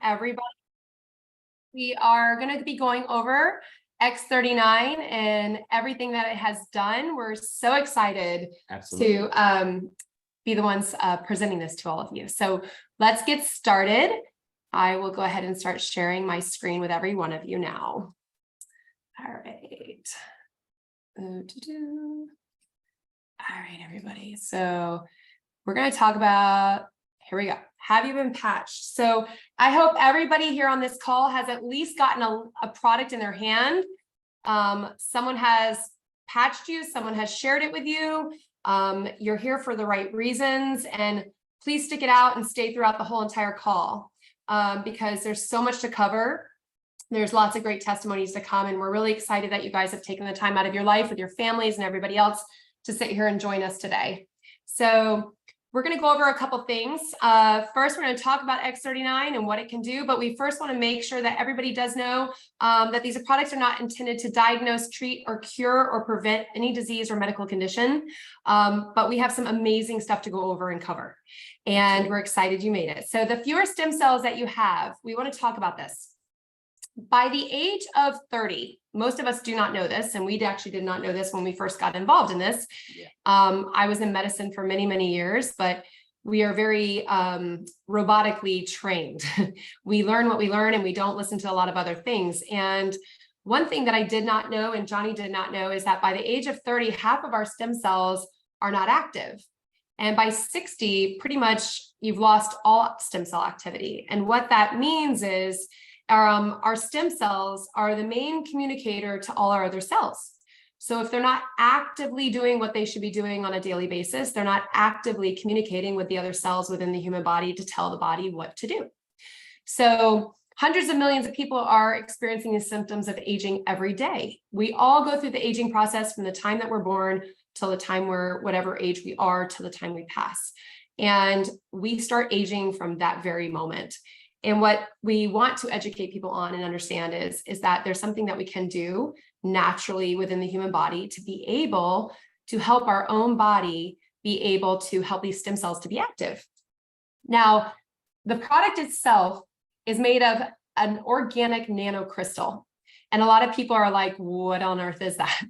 Everybody. We are going to be going over X39 and everything that it has done. We're so excited to be the ones presenting this to all of you. So let's get started. I will go ahead and start sharing my screen with every one of you now. All right. All right, everybody. So we're going to talk about, here we go. Have you been patched? So I hope everybody here on this call has at least gotten a product in their hand. Someone has patched you, someone has shared it with you. You're here for the right reasons, and please stick it out and stay throughout the whole entire call because there's so much to cover. There's lots of great testimonies to come, and we're really excited that you guys have taken the time out of your life with your families and everybody else to sit here and join us today. So we're going to go over a couple things. First, we're going to talk about X39 and what it can do, but we first want to make sure that everybody does know that these products are not intended to diagnose, treat, or cure or prevent any disease or medical condition. But we have some amazing stuff to go over and cover, and we're excited you made it. So the fewer stem cells that you have, we want to talk about this. By the age of 30, most of us do not know this, and we actually did not know this when we first got involved in this. Yeah. I was in medicine for many, many years, but we are very robotically trained. We learn what we learn, and we don't listen to a lot of other things. And one thing that I did not know, and Johnny did not know, is that by the age of 30, half of our stem cells are not active. And by 60, pretty much you've lost all stem cell activity. And what that means is our stem cells are the main communicator to all our other cells. So if they're not actively doing what they should be doing on a daily basis, they're not actively communicating with the other cells within the human body to tell the body what to do. So hundreds of millions of people are experiencing the symptoms of aging every day. We all go through the aging process from the time that we're born till the time we're whatever age we are till the time we pass. And we start aging from that very moment. And what we want to educate people on and understand is that there's something that we can do naturally within the human body to be able to help our own body be able to help these stem cells to be active. Now, the product itself is made of an organic nanocrystal. And a lot of people are like, what on earth is that?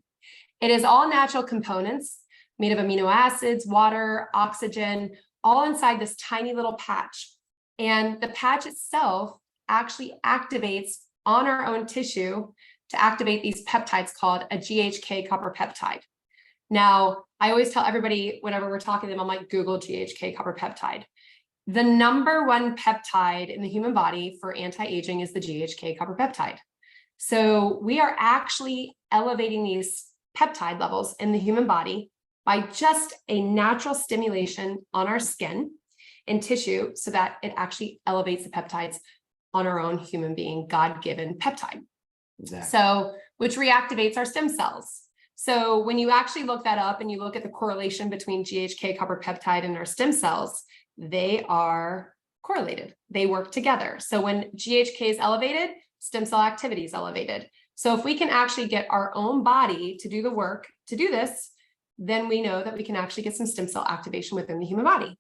It is all natural components made of amino acids, water, oxygen, all inside this tiny little patch. And the patch itself actually activates on our own tissue to activate these peptides called a GHK copper peptide. Now, I always tell everybody whenever we're talking to them, I'm like, Google GHK copper peptide. The number one peptide in the human body for anti-aging is the GHK copper peptide. So we are actually elevating these peptide levels in the human body by just a natural stimulation on our skin and tissue so that it actually elevates the peptides on our own human being, God-given peptide. Exactly. So, which reactivates our stem cells. So when you actually look that up and you look at the correlation between GHK copper peptide and our stem cells, they are correlated. They work together. So when GHK is elevated, stem cell activity is elevated. So if we can actually get our own body to do the work to do this, then we know that we can actually get some stem cell activation within the human body.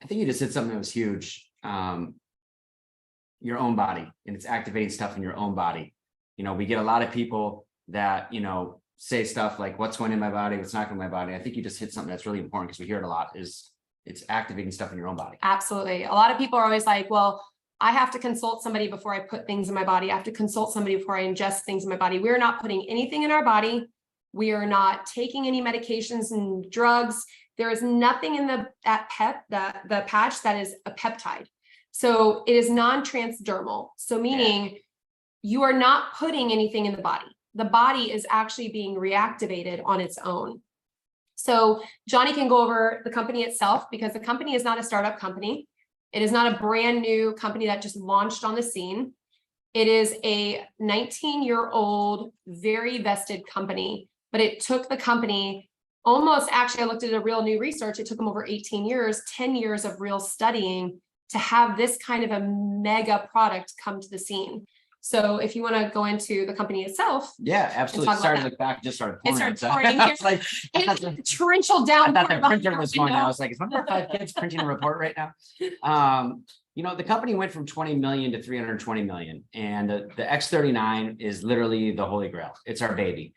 I think you just said something that was huge. Your own body, and it's activating stuff in your own body. You know, we get a lot of people that, you know, say stuff like what's going in my body, what's not going in my body. I think you just hit something that's really important because we hear it a lot, is it's activating stuff in your own body. Absolutely. A lot of people are always like, well, I have to consult somebody before I put things in my body. I have to consult somebody before I ingest things in my body. We're not putting anything in our body. We are not taking any medications and drugs. There is nothing in the patch that is a peptide. So it is non-transdermal. So meaning you are not putting anything in the body. The body is actually being reactivated on its own. So Johnny can go over the company itself because the company is not a startup company. It is not a brand new company that just launched on the scene. It is a 19-year-old, very vested company, but it took the company almost, actually, I looked at a real new research. It took them over 18 years, 10 years of real studying to have this kind of a mega product come to the scene. So if you want to go into the company itself. Yeah, absolutely. Started look back, just started pouring. It started pouring here. Like, torrential down. I thought the printer was going. I was like, is one of our 5 kids printing a report right now? You know, the company went from 20 million to 320 million, and the X39 is literally the holy grail. It's our baby.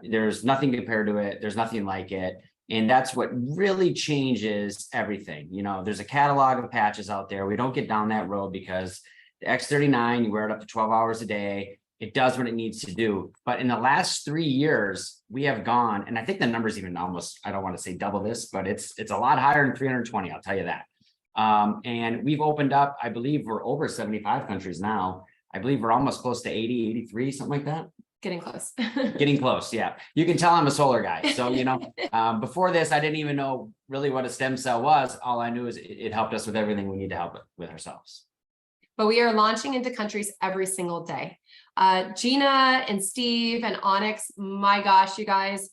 There's nothing compared to it. There's nothing like it. And that's what really changes everything. You know, there's a catalog of patches out there. We don't get down that road because the X39, you wear it up to 12 hours a day. It does what it needs to do. But in the last 3 years, we have gone, and I think the number's even almost, I don't want to say double this, but it's a lot higher than 320, I'll tell you that. And we've opened up, I believe we're over 75 countries now. I believe we're almost close to 80, 83, something like that. Getting close. Getting close, yeah. You can tell I'm a solar guy. So, you know, before this, I didn't even know really what a stem cell was. All I knew is it helped us with everything we need to help with ourselves. But we are launching into countries every single day. Gina and Steve and Onyx, my gosh, you guys,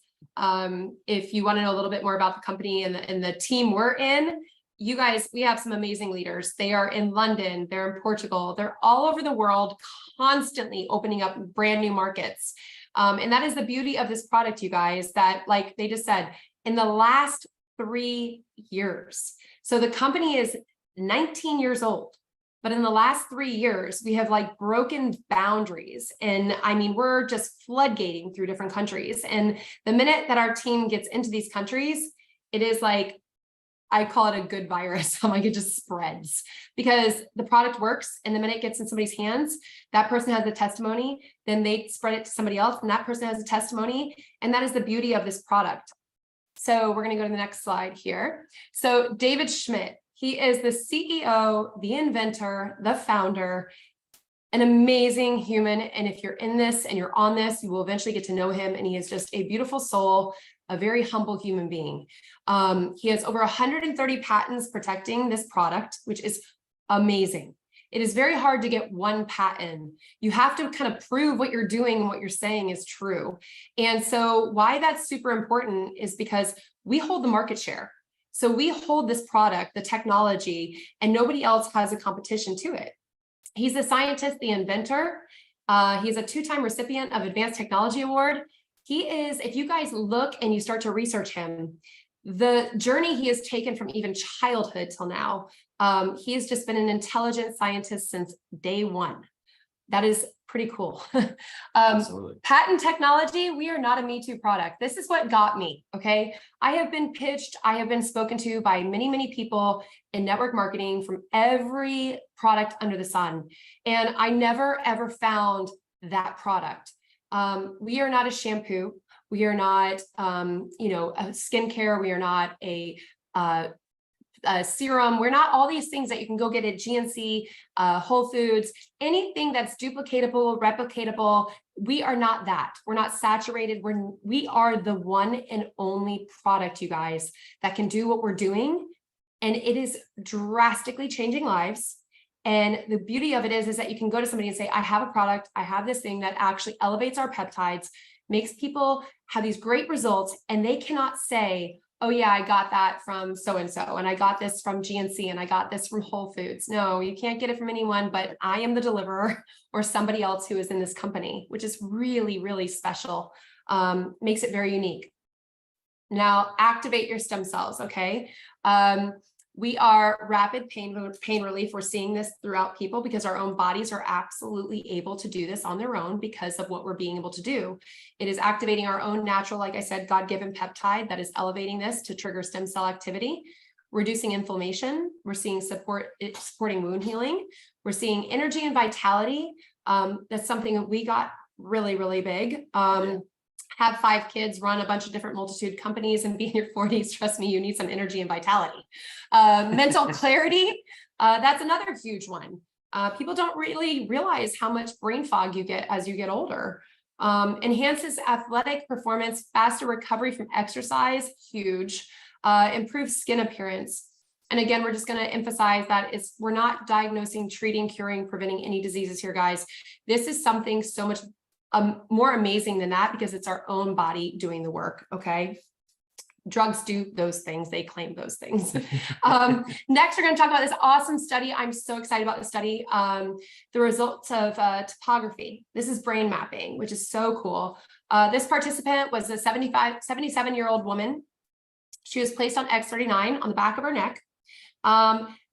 if you want to know a little bit more about the company and the team we're in, you guys, we have some amazing leaders. They are in London, they're in Portugal, they're all over the world, constantly opening up brand new markets. And that is the beauty of this product, you guys, that like they just said, in the last 3 years. So the company is 19 years old. But in the last 3 years, we have like broken boundaries. And I mean, we're just floodgating through different countries. And the minute that our team gets into these countries, it is like, I call it a good virus. I'm like, it just spreads because the product works. And the minute it gets in somebody's hands, that person has a testimony, then they spread it to somebody else and that person has a testimony. And that is the beauty of this product. So we're going to go to the next slide here. So David Schmidt, he is the CEO, the inventor, the founder, an amazing human. And if you're in this and you're on this, you will eventually get to know him. And he is just a beautiful soul, a very humble human being. He has over 130 patents protecting this product, which is amazing. It is very hard to get one patent. You have to kind of prove what you're doing and what you're saying is true. And so why that's super important is because we hold the market share. So we hold this product, the technology, and nobody else has a competition to it. He's the scientist, the inventor. He's a 2-time recipient of Advanced Technology Award. He is, if you guys look and you start to research him, the journey he has taken from even childhood till now, he has just been an intelligent scientist since day one. That is pretty cool. Patent technology, we are not a Me Too product. This is what got me, okay? I have been pitched, I have been spoken to by many, many people in network marketing from every product under the sun. And I never, ever found that product. We are not a shampoo. We are not, a skincare. We are not a serum. We're not all these things that you can go get at GNC, Whole Foods, anything that's duplicatable, replicatable. We are not that. We're not saturated. We are the one and only product, you guys, that can do what we're doing. And it is drastically changing lives. And the beauty of it is that you can go to somebody and say, I have a product, I have this thing that actually elevates our peptides, makes people have these great results, and they cannot say, oh yeah, I got that from so-and-so, and I got this from GNC, and I got this from Whole Foods. No, you can't get it from anyone, but I am the deliverer or somebody else who is in this company, which is really, really special. Makes it very unique. Now, activate your stem cells, okay? We are rapid pain relief. We're seeing this throughout people because our own bodies are absolutely able to do this on their own because of what we're being able to do. It is activating our own natural, like I said, God-given peptide that is elevating this to trigger stem cell activity, reducing inflammation. We're seeing supporting wound healing. We're seeing energy and vitality. That's something that we got really, really big. Have 5 kids, run a bunch of different multitude companies, and be in your 40s. Trust me, you need some energy and vitality. Mental clarity, that's another huge one. People don't really realize how much brain fog you get as you get older. Enhances athletic performance, faster recovery from exercise, huge. Improves skin appearance. And again, we're just going to emphasize that we're not diagnosing, treating, curing, preventing any diseases here, guys. This is something so much more amazing than that because it's our own body doing the work, okay? Drugs do those things. They claim those things. Next, we're going to talk about this awesome study. I'm so excited about the study. The results of topography. This is brain mapping, which is so cool. This participant was a 77-year-old woman. She was placed on X39 on the back of her neck.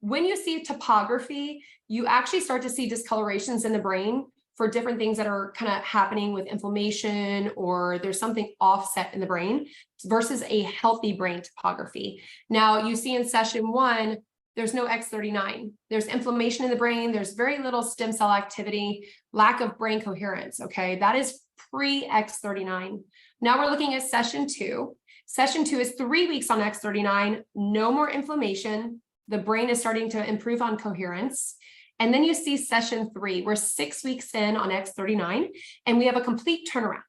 when you see topography, you actually start to see discolorations in the brain for different things that are kind of happening with inflammation, or there's something offset in the brain versus a healthy brain topography. Now you see in session 1, there's no X39. There's inflammation in the brain. There's very little stem cell activity, lack of brain coherence. Okay, that is pre-X39. Now we're looking at session 2. Session 2 is 3 weeks on X39, no more inflammation. The brain is starting to improve on coherence. And then you see session 3, we're 6 weeks in on X39, and we have a complete turnaround.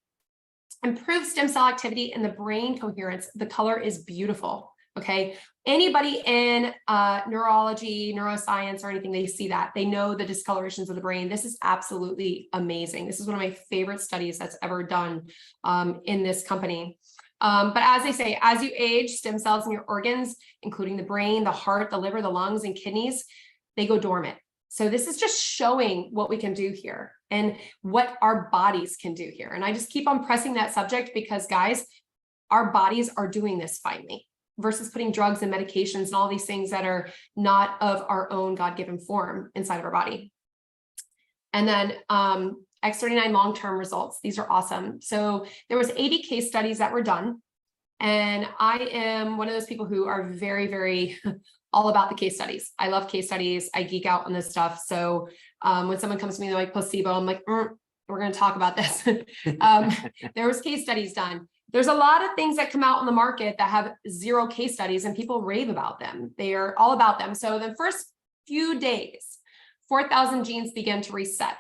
Improved stem cell activity and the brain coherence. The color is beautiful. Okay. Anybody in neurology, neuroscience, or anything, they see that. They know the discolorations of the brain. This is absolutely amazing. This is one of my favorite studies that's ever done in this company. But as they say, as you age, stem cells in your organs, including the brain, the heart, the liver, the lungs, and kidneys, they go dormant. So this is just showing what we can do here and what our bodies can do here. And I just keep on pressing that subject because, guys, our bodies are doing this finally, versus putting drugs and medications and all these things that are not of our own God-given form inside of our body. And then X39 long-term results. These are awesome. So there was 80 case studies that were done. And I am one of those people who are very, very all about the case studies. I love case studies. I geek out on this stuff. So when someone comes to me, they're like placebo, I'm like, we're going to talk about this. There was case studies done. There's a lot of things that come out on the market that have 0 case studies and people rave about them. They are all about them. So the first few days, 4,000 genes begin to reset.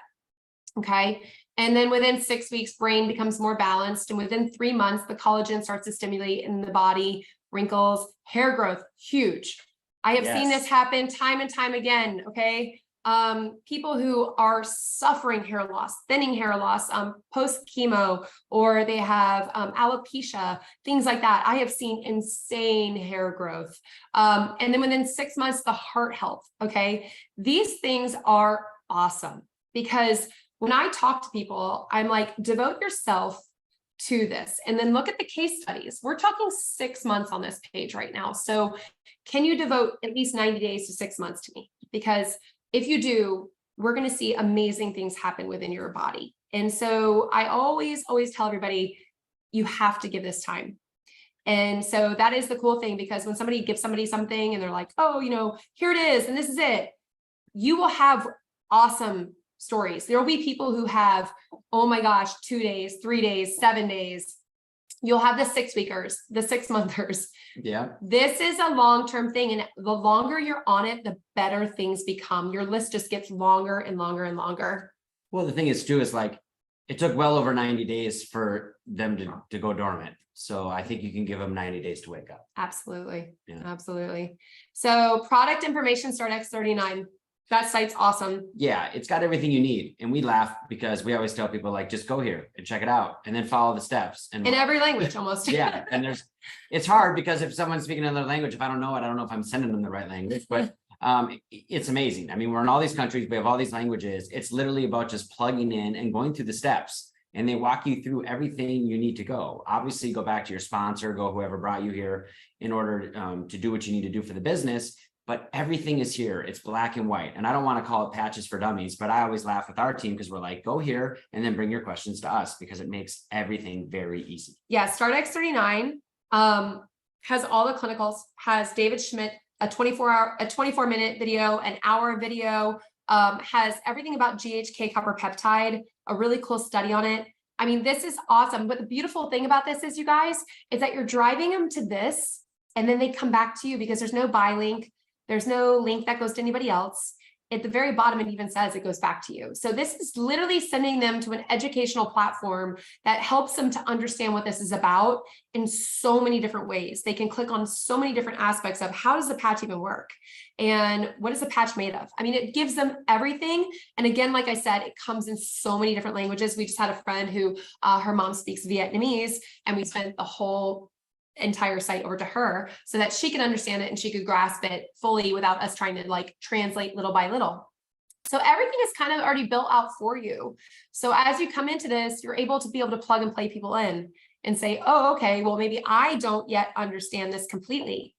Okay. And then within 6 weeks, brain becomes more balanced. And within 3 months, the collagen starts to stimulate in the body, wrinkles, hair growth, huge. I have seen this happen time and time again. Okay. People who are suffering hair loss, thinning hair loss, post chemo, or they have alopecia, things like that. I have seen insane hair growth. And then within 6 months, the heart health. Okay. These things are awesome because when I talk to people, I'm like, devote yourself to this and then look at the case studies. We're talking 6 months on this page right now. So can you devote at least 90 days to 6 months to me? Because if you do, we're going to see amazing things happen within your body. And so I always tell everybody, you have to give this time. And so that is the cool thing, because when somebody gives somebody something and they're like, oh, here it is, and this is it, you will have awesome stories. There will be people who have, oh my gosh, 2 days, 3 days, 7 days. You'll have the 6 weekers, the 6 monthers. Yeah. This is a long-term thing. And the longer you're on it, the better things become. Your list just gets longer and longer and longer. Well, the thing is too, is like, it took well over 90 days for them to go dormant. So I think you can give them 90 days to wake up. Absolutely. Yeah. Absolutely. So product information, start X39. That site's awesome. Yeah, it's got everything you need. And we laugh because we always tell people, like, just go here and check it out and then follow the steps. And in every language almost. Yeah. And it's hard because if someone's speaking another language, if I don't know it, I don't know if I'm sending them the right language, but it's amazing. I mean, we're in all these countries, we have all these languages. It's literally about just plugging in and going through the steps, and they walk you through everything you need to go. Obviously, go back to your sponsor, go whoever brought you here in order to do what you need to do for the business. But everything is here. It's black and white. And I don't want to call it patches for dummies, but I always laugh with our team because we're like, go here and then bring your questions to us, because it makes everything very easy. Yeah. Start X39 has all the clinicals, has David Schmidt, a 24-minute video, an hour video, has everything about GHK copper peptide, a really cool study on it. I mean, this is awesome. But the beautiful thing about this is, you guys, is that you're driving them to this and then they come back to you, because there's no buy link. There's no link that goes to anybody else. At the very bottom, it even says it goes back to you. So this is literally sending them to an educational platform that helps them to understand what this is about in so many different ways. They can click on so many different aspects of how does the patch even work? And what is the patch made of? I mean, it gives them everything. And again, like I said, it comes in so many different languages. We just had a friend who her mom speaks Vietnamese, and we spent the whole entire site over to her so that she could understand it and she could grasp it fully without us trying to like translate little by little. So everything is kind of already built out for you. So as you come into this, you're able to be able to plug and play people in and say, oh, okay, well, maybe I don't yet understand this completely.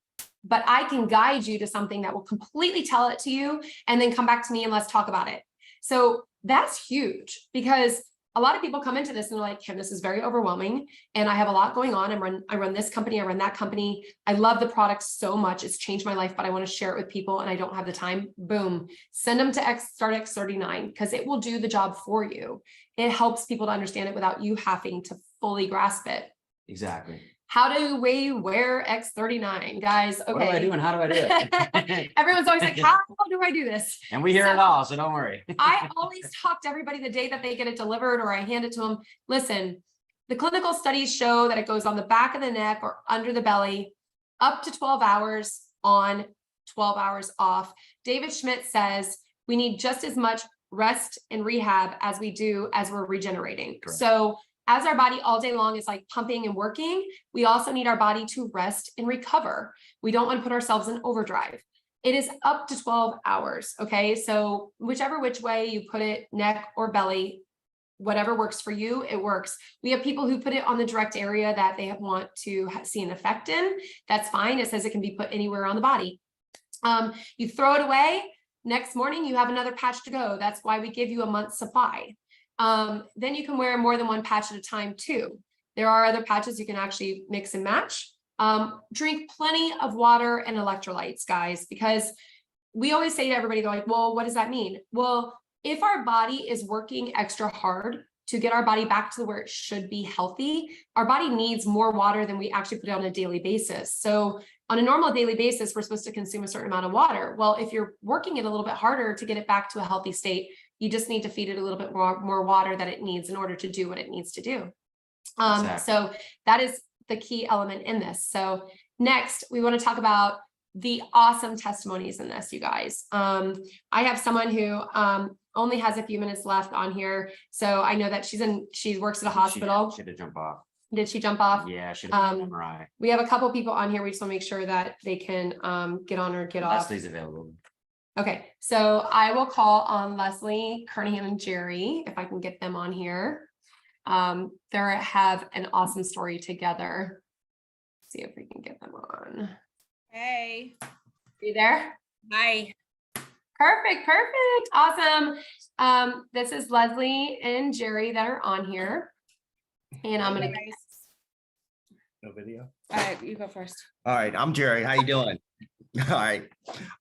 but I can guide you to something that will completely tell it to you and then come back to me and let's talk about it. So that's huge, because a lot of people come into this and they're like, Kim, this is very overwhelming and I have a lot going on. I run this company, I run that company. I love the product so much. It's changed my life, but I want to share it with people and I don't have the time. Boom. Send them to Start X39 because it will do the job for you. It helps people to understand it without you having to fully grasp it. Exactly. How do we wear X39, guys? Okay. What do I do and how do I do it? Everyone's always like, how do I do this? And we hear it all, so don't worry. I always talk to everybody the day that they get it delivered or I hand it to them. Listen, the clinical studies show that it goes on the back of the neck or under the belly, up to 12 hours on, 12 hours off. David Schmidt says we need just as much rest and rehab as we do as we're regenerating. Correct. So as our body all day long is like pumping and working, we also need our body to rest and recover. We don't want to put ourselves in overdrive. It is up to 12 hours. Okay. So whichever which way you put it, neck or belly, whatever works for you, it works. We have people who put it on the direct area that they want to see an effect in. That's fine. It says it can be put anywhere on the body. You throw it away. Next morning, you have another patch to go. That's why we give you a month's supply. Then you can wear more than one patch at a time too. There are other patches you can actually mix and match. Drink plenty of water and electrolytes, guys, because we always say to everybody, they're like, well, what does that mean? Well, if our body is working extra hard to get our body back to where it should be healthy, our body needs more water than we actually put on a daily basis. So on a normal daily basis, we're supposed to consume a certain amount of water. Well, if you're working it a little bit harder to get it back to a healthy state, you just need to feed it a little bit more water that it needs in order to do what it needs to do. Exactly. So that is the key element in this. So next, we want to talk about the awesome testimonies in this, you guys. I have someone who only has a few minutes left on here. So I know that she works at a hospital. She had to jump off. Did she jump off? Yeah, she had an MRI. We have a couple people on here. We just want to make sure that they can get on or get off. Leslie's available. Okay, so I will call on Leslie, Kernahan, and Jerry if I can get them on here. They have an awesome story together. Let's see if we can get them on. Hey. You there? Hi. Perfect. Awesome. This is Leslie and Jerry that are on here. And I'm gonna No video. All right, you go first. All right, I'm Jerry. How you doing? All right.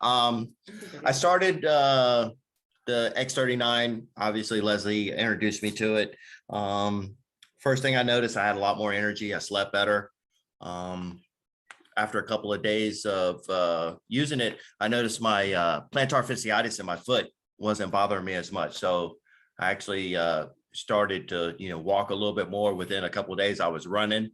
I started the X39. Obviously, Leslie introduced me to it. First thing I noticed, I had a lot more energy. I slept better. After a couple of days of using it, I noticed my plantar fasciitis in my foot wasn't bothering me as much. So I actually started to walk a little bit more. Within a couple of days, I was running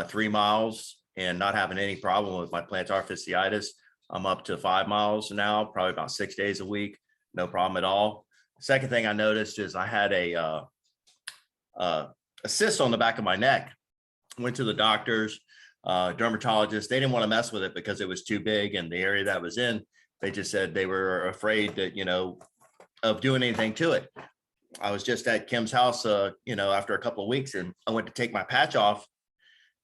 3 miles and not having any problem with my plantar fasciitis. I'm up to 5 miles now, probably about 6 days a week. No problem at all. Second thing I noticed is I had a cyst on the back of my neck. Went to the doctors, dermatologist. They didn't want to mess with it because it was too big and the area that was in. They just said they were afraid that, of doing anything to it. I was just at Kim's house, after a couple of weeks, and I went to take my patch off.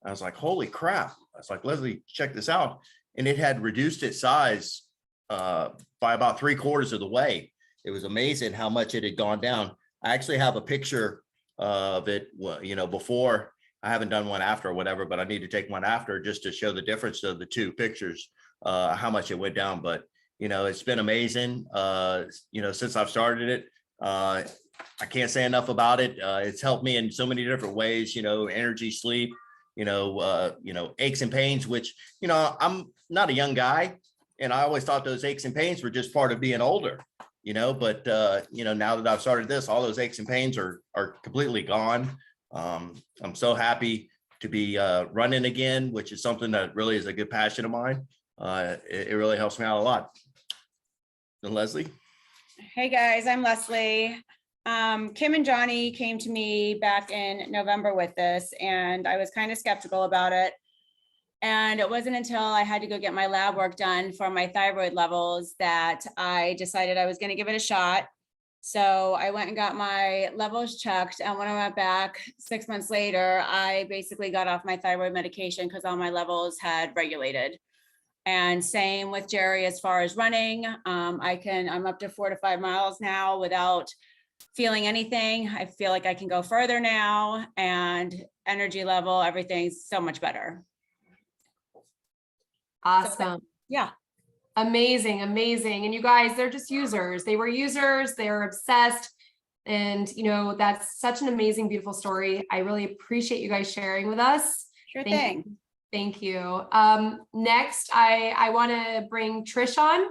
I was like, holy crap. I was like, Leslie, check this out. And it had reduced its size by about 3/4 of the way. It was amazing how much it had gone down. I actually have a picture of it, before. I haven't done one after or whatever, but I need to take one after just to show the difference of the two pictures, how much it went down. But, it's been amazing, since I've started it. I can't say enough about it. It's helped me in so many different ways, energy, sleep, aches and pains, which, I'm not a young guy. And I always thought those aches and pains were just part of being older, but, now that I've started this, all those aches and pains are completely gone. I'm so happy to be running again, which is something that really is a good passion of mine. It really helps me out a lot. And Leslie? Hey guys, I'm Leslie. Kim and Johnny came to me back in November with this, and I was kind of skeptical about it. And it wasn't until I had to go get my lab work done for my thyroid levels that I decided I was going to give it a shot. So I went and got my levels checked. And when I went back 6 months later, I basically got off my thyroid medication because all my levels had regulated. And same with Jerry as far as running. I'm up to 4 to 5 miles now without feeling anything. I feel like I can go further now, and energy level, everything's so much better. Awesome. Yeah. Amazing, amazing. And you guys, they're just users. They were users, they're obsessed. And you know, that's such an amazing, beautiful story. I really appreciate you guys sharing with us. Sure Thank thing. you. Thank you. Next, I want to bring Trish on.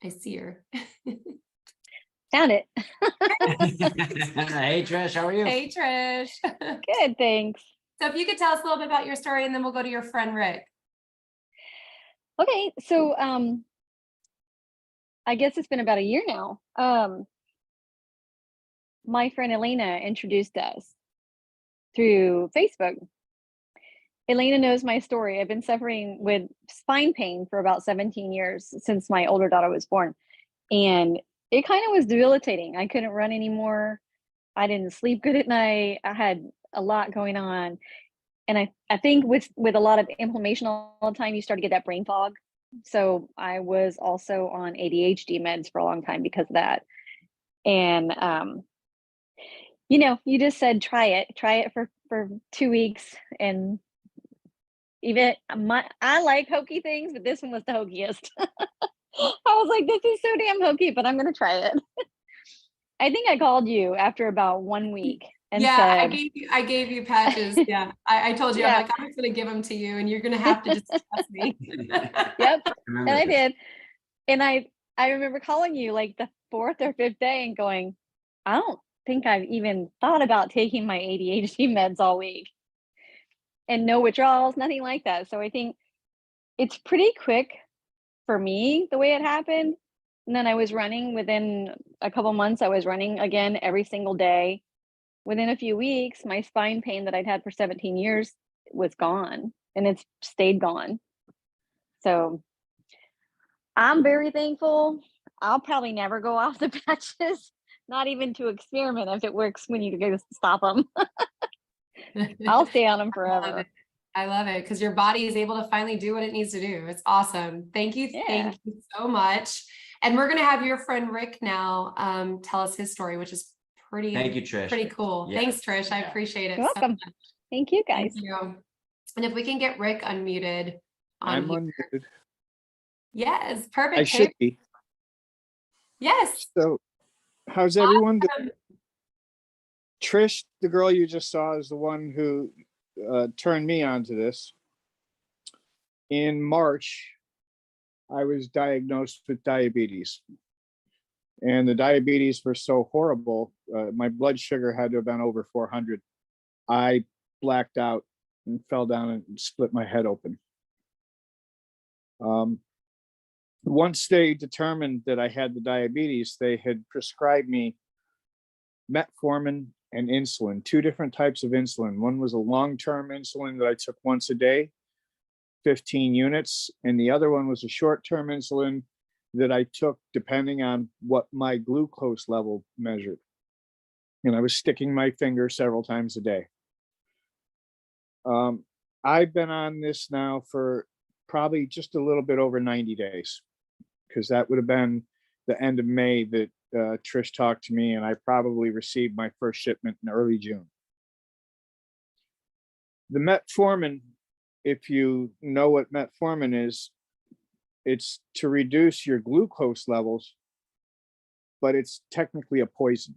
I see her. Found it. Hey, Trish, how are you? Hey, Trish. Good, thanks. So if you could tell us a little bit about your story, and then we'll go to your friend Rick. Okay, so I guess it's been about a year now. My friend Elena introduced us through Facebook. Elena knows my story. I've been suffering with spine pain for about 17 years since my older daughter was born. And it kind of was debilitating. I couldn't run anymore. I didn't sleep good at night. I had a lot going on. And I think with a lot of inflammation all the time, you start to get that brain fog. So I was also on ADHD meds for a long time because of that. And you know, you just said try it for 2 weeks. And even I like hokey things, but this one was the hokiest. I was like, this is so damn hokey, but I'm gonna try it. I think I called you after about 1 week and Yeah, said, I gave you patches. Yeah, I told you, Yeah. I'm like, I'm just gonna give them to you, and you're gonna have to just trust me. yep, Remember and I this. did. And I remember calling you like the 4th or 5th day and going, I don't think I've even thought about taking my ADHD meds all week. And no withdrawals, nothing like that. So I think it's pretty quick for me the way it happened. And then I was running within a couple months. I was running again every single day. Within a few weeks, my spine pain that I'd had for 17 years was gone, and it's stayed gone. So I'm very thankful. I'll probably never go off the patches, not even to experiment if it works when you go stop them. I'll stay on them forever. I love it because your body is able to finally do what it needs to do. It's awesome. Thank you. Yeah. Thank you so much. And we're going to have your friend Rick now tell us his story, which is pretty, Thank you, Trish. pretty cool. Yeah. Thanks, Trish. I appreciate it. You're so welcome. much. Thank you, guys. Thank you. And if we can get Rick unmuted on I'm here. unmuted. Yes, perfect. I should be. Yes. So, how's everyone? Awesome. Trish, the girl you just saw, is the one who turned me onto this. In March, I was diagnosed with diabetes. And the diabetes was so horrible, my blood sugar had to have been over 400. I blacked out and fell down and split my head open. Once they determined that I had the diabetes, they had prescribed me metformin and insulin, 2 different types of insulin. One was a long-term insulin that I took once a day, 15 units, and the other one was a short-term insulin that I took depending on what my glucose level measured. And I was sticking my finger several times a day. I've been on this now for probably just a little bit over 90 days, because that would have been the end of May that Trish talked to me, and I probably received my first shipment in early June. The metformin, if you know what metformin is, it's to reduce your glucose levels, but it's technically a poison,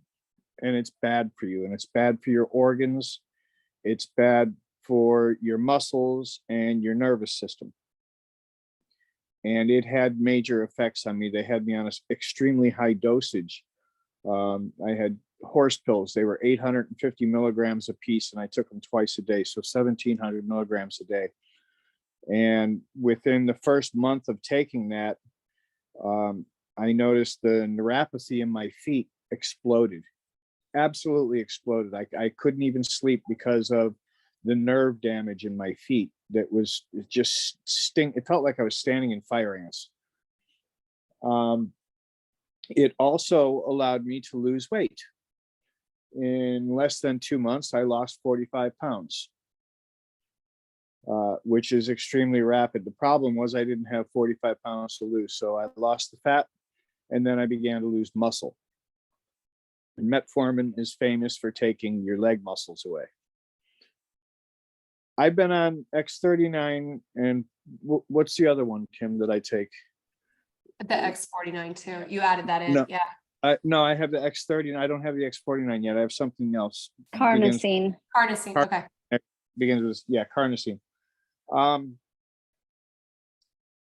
and it's bad for you, and it's bad for your organs. It's bad for your muscles and your nervous system. And it had major effects on me. They had me on an extremely high dosage. I had horse pills. They were 850 milligrams a piece, and I took them twice a day, so 1,700 milligrams a day. And within the first month of taking that, I noticed the neuropathy in my feet exploded, absolutely exploded. I couldn't even sleep because of the nerve damage in my feet that was just it felt like I was standing in fire ants. It also allowed me to lose weight. In less than 2 months, I lost 45 pounds. which is extremely rapid. The problem was I didn't have 45 pounds to lose. So I lost the fat and then I began to lose muscle. And metformin is famous for taking your leg muscles away. I've been on X39 and what's the other one, Kim, that I take? The X39 too. You added that in. No. Yeah. No, I have the X39. I don't have the X49 yet. I have something else. Carnosine. Harnessing. Okay. Begins with, yeah, carnosine.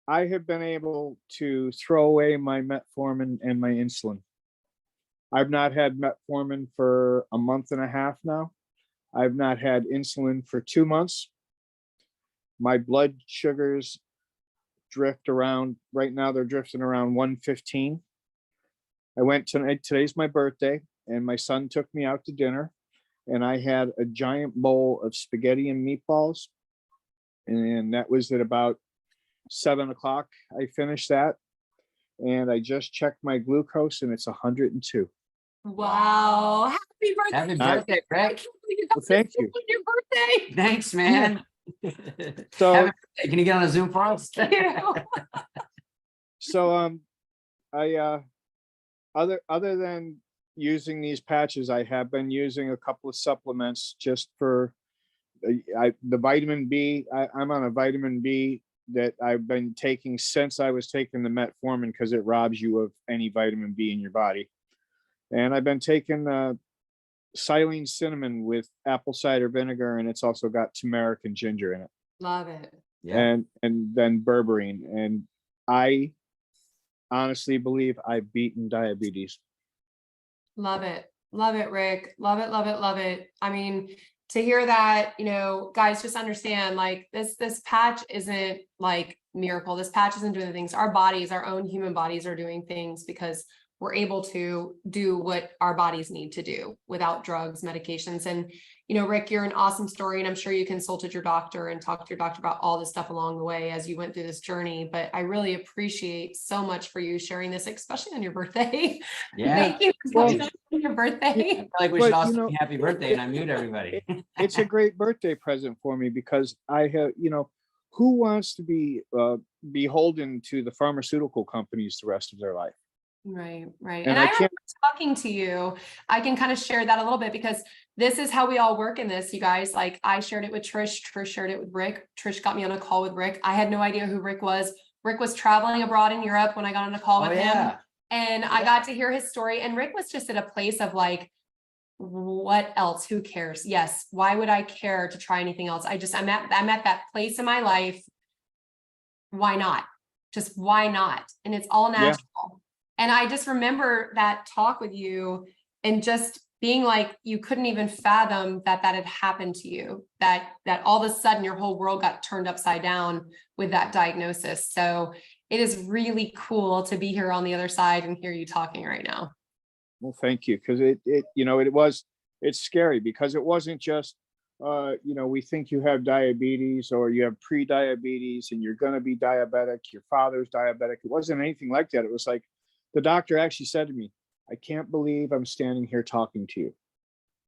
I have been able to throw away my metformin and my insulin. I've not had metformin for a month and a half now. I've not had insulin for 2 months. My blood sugars drift around, right now they're drifting around 115. I went tonight, today's my birthday, and my son took me out to dinner, and I had a giant bowl of spaghetti and meatballs. And that was at about 7 o'clock. I finished that, and I just checked my glucose, and it's 102. Wow. Happy birthday. Happy birthday, I Greg. can't believe you got Well, thank this you. on your birthday. Thanks, man. So- Happy birthday. Can you get on a Zoom for us? So I other than using these patches, I have been using a couple of supplements just for the vitamin B. I'm on a vitamin B that I've been taking since I was taking the metformin because it robs you of any vitamin B in your body. And I've been taking silene cinnamon with apple cider vinegar, and it's also got turmeric and ginger in it. Love it. Yeah. And then berberine. And I honestly believe I've beaten diabetes. Love it. Love it, Rick. Love it, love it, love it. I mean, to hear that, guys, just understand, like, this patch isn't like miracle. This patch isn't doing the things. Our bodies, our own human bodies are doing things because we're able to do what our bodies need to do without drugs, medications. And, Rick, you're an awesome story. And I'm sure you consulted your doctor and talked to your doctor about all this stuff along the way as you went through this journey. But I really appreciate so much for you sharing this, especially on your birthday. Yeah. Thank you for Well, coming on your I birthday. feel like we But, should you also know- sing happy birthday and I mute everybody. It's a great birthday present for me because I have, who wants to be beholden to the pharmaceutical companies the rest of their life? Right, right. And And I I can't- remember talking to you. I can kind of share that a little bit because this is how we all work in this, you guys. Like, I shared it with Trish. Trish shared it with Rick. Trish got me on a call with Rick. I had no idea who Rick was. Rick was traveling abroad in Europe when I got on a call Oh, with him. yeah. And I got to hear his story. And Rick was just at a place of like, what else? Who cares? Yes. Why would I care to try anything else? I'm at that place in my life. Why not? Just why not? And it's all Yeah. natural. And I just remember that talk with you and just being like, you couldn't even fathom that had happened to you, that all of a sudden your whole world got turned upside down with that diagnosis. So it is really cool to be here on the other side and hear you talking right now. Well, thank you. Because it's scary because it wasn't just, we think you have diabetes or you have pre-diabetes and you're going to be diabetic. Your father's diabetic. It wasn't anything like that. It was like, the doctor actually said to me, I can't believe I'm standing here talking to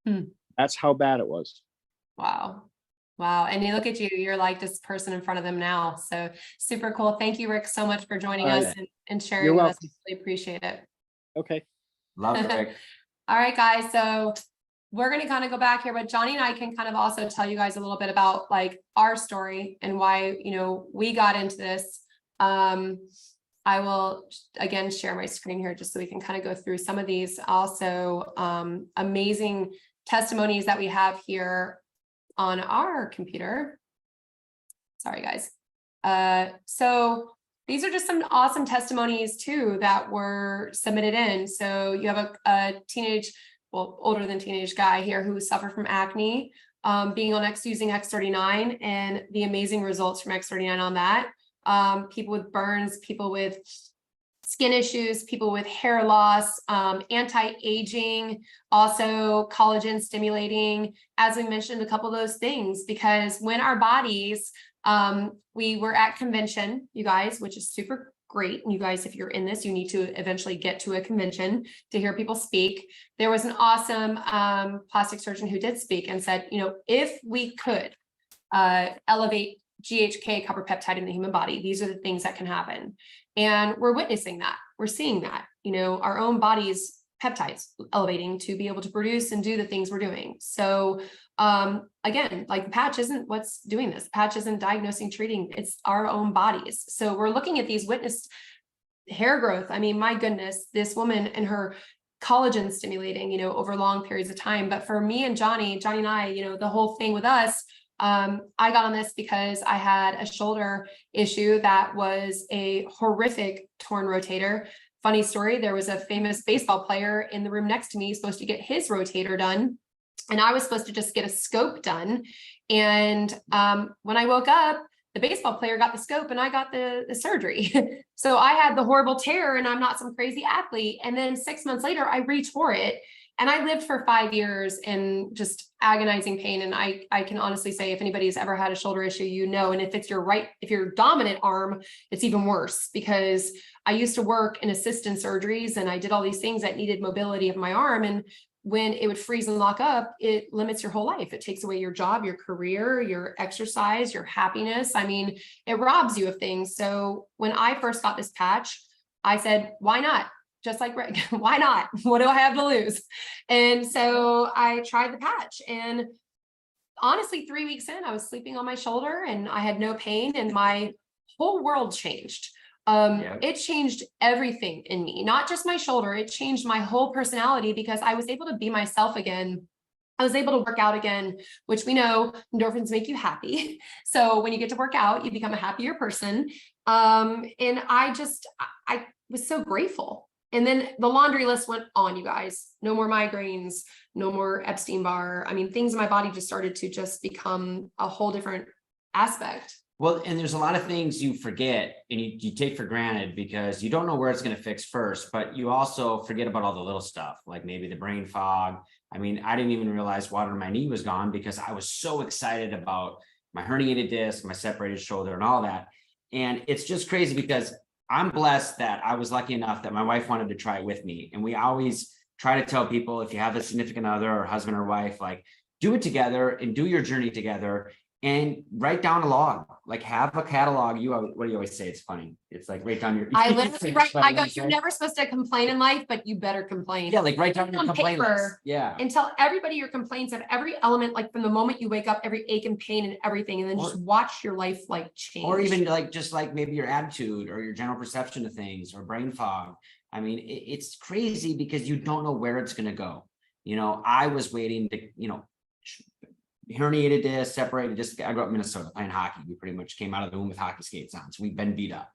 you. That's how bad it was. Wow. Wow. And you look at you, you're like this person in front of them now. So super cool. Thank you, Rick, so much for joining us and sharing You're with us. welcome. We really appreciate it. Okay. Love it, Rick. All right, guys. So we're going to kind of go back here, but Johnny and I can kind of also tell you guys a little bit about like our story and why, we got into this. I will again share my screen here just so we can kind of go through some of these also amazing testimonies that we have here on our computer. Sorry, guys. So these are just some awesome testimonies too that were submitted in. So you have a teenage, well, older than teenage guy here who suffered from acne, being on using X39 and the amazing results from X39 on that. People with burns, people with skin issues, people with hair loss, anti-aging, also collagen stimulating, as we mentioned, a couple of those things, because when our bodies, we were at convention, you guys, which is super great. And you guys, if you're in this, you need to eventually get to a convention to hear people speak. There was an awesome plastic surgeon who did speak and said, if we could elevate GHK, copper peptide in the human body. These are the things that can happen. And we're witnessing that. We're seeing that, our own bodies peptides elevating to be able to produce and do the things we're doing. So again, like the patch isn't what's doing this. The patch isn't diagnosing, treating, it's our own bodies. So we're looking at these witnessed hair growth. I mean, my goodness, this woman and her collagen stimulating, over long periods of time. But for me and Johnny and I, the whole thing with us, I got on this because I had a shoulder issue that was a horrific torn rotator. Funny story, there was a famous baseball player in the room next to me supposed to get his rotator done, and I was supposed to just get a scope done. And when I woke up, the baseball player got the scope and I got the surgery. So I had the horrible tear, and I'm not some crazy athlete. And then 6 months later, I retore it. And I lived for 5 years in just agonizing pain. And I can honestly say, if anybody's ever had a shoulder issue, and if it's if your dominant arm, it's even worse, because I used to work in assistant surgeries and I did all these things that needed mobility of my arm. And when it would freeze and lock up, it limits your whole life. It takes away your job, your career, your exercise, your happiness. I mean, it robs you of things. So when I first got this patch, I said, why not? Just like Rick, why not? What do I have to lose? And so I tried the patch, and honestly, 3 weeks in, I was sleeping on my shoulder and I had no pain, and my whole world changed. It changed everything in me, not just my shoulder. It changed my whole personality because I was able to be myself again. I was able to work out again, which we know endorphins make you happy. So when you get to work out, you become a happier person. And I was so grateful. And then the laundry list went on, you guys. No more migraines, no more Epstein-Barr. I mean, things in my body just started to just become a whole different aspect. Well, and there's a lot of things you forget and you take for granted because you don't know where it's going to fix first, but you also forget about all the little stuff, like maybe the brain fog. I mean, I didn't even realize water in my knee was gone because I was so excited about my herniated disc, my separated shoulder, and all that. And it's just crazy because I'm blessed that I was lucky enough that my wife wanted to try it with me. And we always try to tell people, if you have a significant other or husband or wife, like, do it together and do your journey together and write down a log, like have a catalog. What do you always say? It's funny. It's like write down your. I literally write, I go, you're never supposed to complain in life, but you better complain. Yeah, like write down your on complaint paper, list. Yeah. And tell everybody your complaints of every element, like from the moment you wake up, every ache and pain and everything, and then just watch your life like change. Or even like just like maybe your attitude or your general perception of things or brain fog. I mean, it's crazy because you don't know where it's going to go. I was waiting to, herniated disc, separated disc. I grew up in Minnesota playing hockey. We pretty much came out of the womb with hockey skates on. So we've been beat up.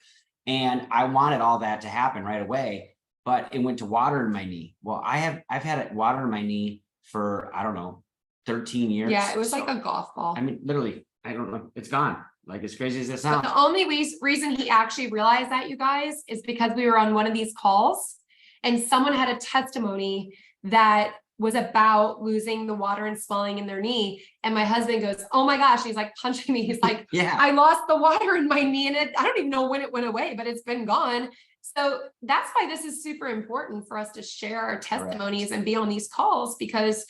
And I wanted all that to happen right away, but it went to water in my knee. Well, I've had water in my knee for, I don't know, 13 years. Yeah, it was like a golf ball. I mean, literally, I don't know. It's gone. Like as crazy as it But sounds. the only reason he actually realized that, you guys, is because we were on one of these calls and someone had a testimony that was about losing the water and swelling in their knee. And my husband goes, oh my gosh, he's like punching me. He's like, Yeah, I lost the water in my knee and I don't even know when it went away, but it's been gone. So that's why this is super important for us to share our testimonies and be on these calls, because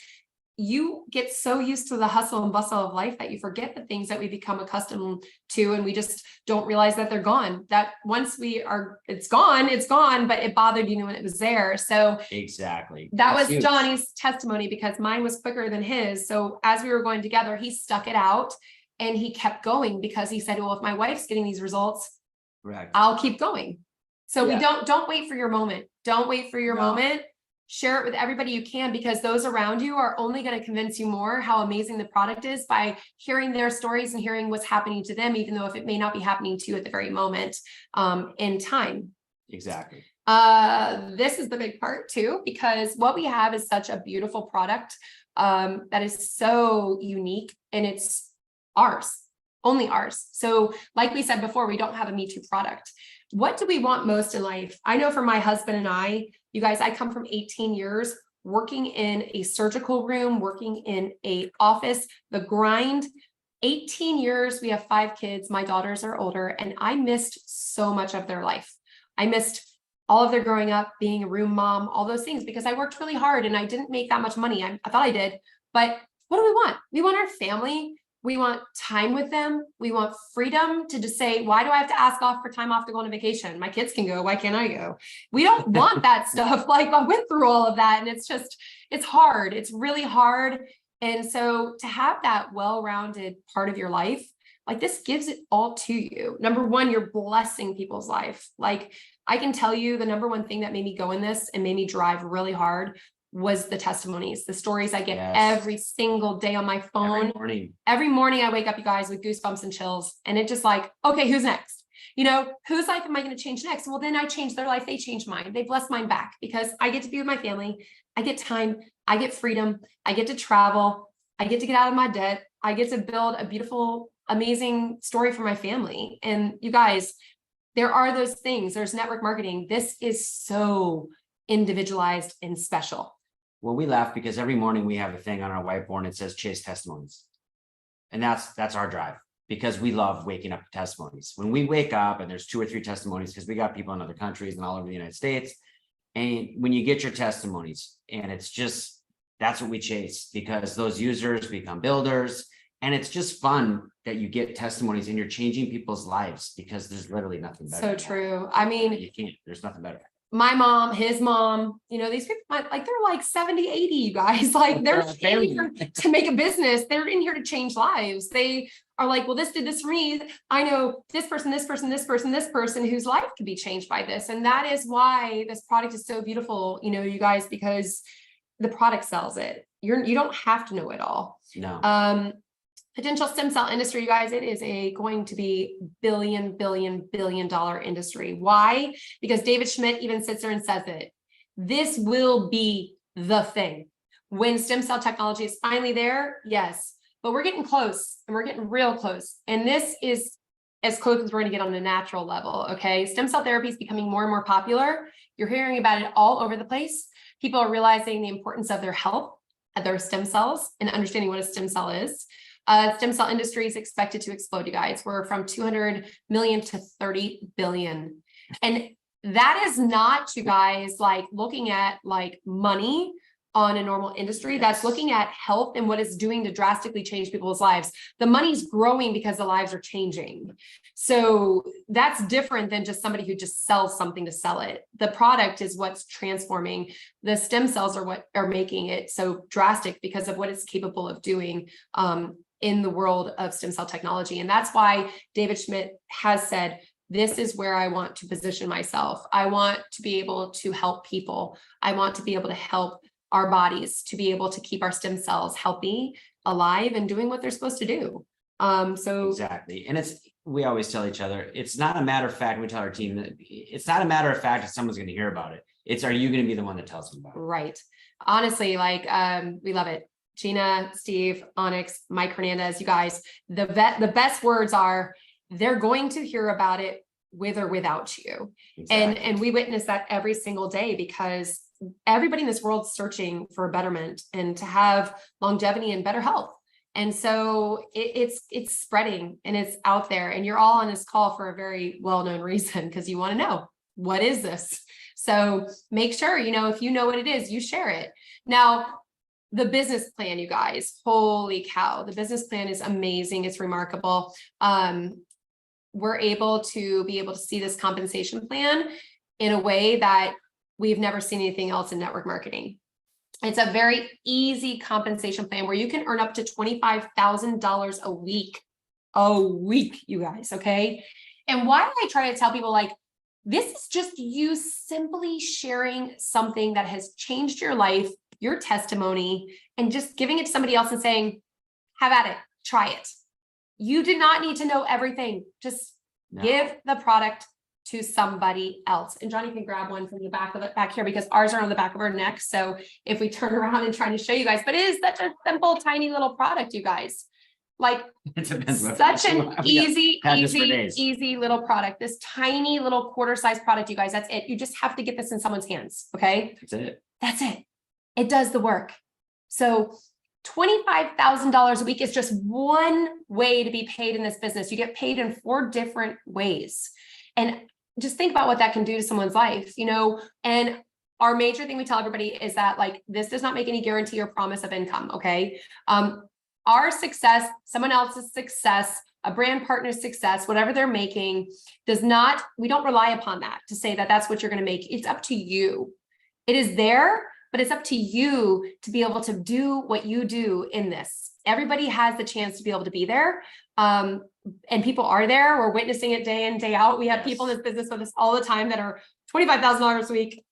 you get so used to the hustle and bustle of life that you forget the things that we become accustomed to, and we just don't realize that they're gone. That once it's gone, but it bothered you when it was there. So exactly. that That's was huge. Johnny's testimony, because mine was quicker than his. So as we were going together, he stuck it out and he kept going because he said, well, if my wife's getting these results, Correct. I'll keep going. So Yeah. we don't wait for your moment. Don't wait for your moment. Share it with everybody you can, because those around you are only going to convince you more how amazing the product is by hearing their stories and hearing what's happening to them, even though if it may not be happening to you at the very moment in time. Exactly. This is the big part too, because what we have is such a beautiful product that is so unique, and it's ours, only ours. So like we said before, we don't have a Me Too product. What do we want most in life? I know for my husband and I, you guys, I come from 18 years working in a surgical room, working in a office, the grind. 18 years, we have 5 kids. My daughters are older, and I missed so much of their life. I missed all of their growing up, being a room mom, all those things, because I worked really hard and I didn't make that much money. I thought I did, but what do we want? We want our family We want time with them. We want freedom to just say, why do I have to ask off for time off to go on a vacation? My kids can go. Why can't I go? We don't want that stuff. Like, I went through all of that, and it's hard. It's really hard. And so to have that well-rounded part of your life, like, this gives it all to you. Number one, you're blessing people's life. Like, I can tell you the number one thing that made me go in this and made me drive really hard was the testimonies, the stories I get every single day on my phone. Every morning I wake up, you guys, with goosebumps and chills. And it just like, okay, who's next? You know, whose life am I going to change next? Well, then I change their life. They change mine. They bless mine back, because I get to be with my family. I get time. I get freedom. I get to travel. I get to get out of my debt. I get to build a beautiful, amazing story for my family. And you guys, there are those things. There's network marketing. This is so individualized and special. Well, we laugh because every morning we have a thing on our whiteboard and it says chase testimonies. And that's our drive, because we love waking up to testimonies. When we wake up and there's 2 or 3 testimonies, because we got people in other countries and all over the United States. And when you get your testimonies, and it's just, that's what we chase, because those users become builders. And it's just fun that you get testimonies and you're changing people's lives, because there's literally nothing better. So true. I mean, you can't, there's nothing better. My mom, his mom, you know, these people, like, they're like 70, 80, you guys, like, they're in here to make a business. They're in here to change lives. They are like, well, this did this for me. I know this person, this person, this person, this person whose life could be changed by this. And that is why this product is so beautiful, you know, you guys, because the product sells it. You don't have to know it all. No. Potential stem cell industry, you guys, it is going to be billion dollar industry. Why? Because David Schmidt even sits there and says it. This will be the thing. When stem cell technology is finally there, yes, but we're getting close, and we're getting real close. And this is as close as we're going to get on a natural level. Okay. Stem cell therapy is becoming more and more popular. You're hearing about it all over the place. People are realizing the importance of their health, of their stem cells, and understanding what a stem cell is. Stem cell industry is expected to explode, you guys. We're from 200 million to 30 billion. And that is not, you guys, like looking at like money on a normal industry. That's looking at health and what it's doing to drastically change people's lives. The money's growing because the lives are changing. So that's different than just somebody who just sells something to sell it. The product is what's transforming. The stem cells are what are making it so drastic because of what it's capable of doing in the world of stem cell technology. And that's why David Schmidt has said, this is where I want to position myself. I want to be able to help people. I want to be able to help our bodies to be able to keep our stem cells healthy, alive, and doing what they're supposed to do. So exactly. And we always tell each other, it's not a matter of fact, we tell our team that it's not a matter of fact if someone's going to hear about it. It's, are you going to be the one that tells them about it? Right. Honestly, like, we love it. Gina, Steve, Onyx, Mike Hernandez, you guys, the best words are, they're going to hear about it with or without you. Exactly. And we witness that every single day, because everybody in this world is searching for a betterment and to have longevity and better health. And so it's spreading and it's out there, and you're all on this call for a very well-known reason, because you want to know, what is this? So make sure, you know, if you know what it is, you share it. Now, the business plan, you guys, holy cow, the business plan is amazing. It's remarkable. We're able to see this compensation plan in a way that we've never seen anything else in network marketing. It's a very easy compensation plan where you can earn up to $25,000 a week, you guys, okay? And why do I try to tell people, like, this is just you simply sharing something that has changed your life, your testimony, and just giving it to somebody else and saying, have at it, try it. You do not need to know everything. Just give the product to somebody else. And Johnny can grab one from the back of it back here, because ours are on the back of our neck. So if we turn around and try to show you guys, but it is such a simple, tiny little product, you guys. Like, such an easy little product. This tiny little quarter-size product, you guys, that's it. You just have to get this in someone's hands, okay? That's it. It does the work. So $25,000 a week is just one way to be paid in this business. You get paid in 4 different ways. And just think about what that can do to someone's life, you know. And our major thing we tell everybody is that, like, this does not make any guarantee or promise of income, okay? our success, someone else's success, a brand partner's success, whatever they're making, we don't rely upon that to say that that's what you're going to make. It's up to you. It is there, but it's up to you to be able to do what you do in this. Everybody has the chance to be able to be there. And people are there. We're witnessing it day in, day out. We have people in this business with us all the time that are $25,000 a week.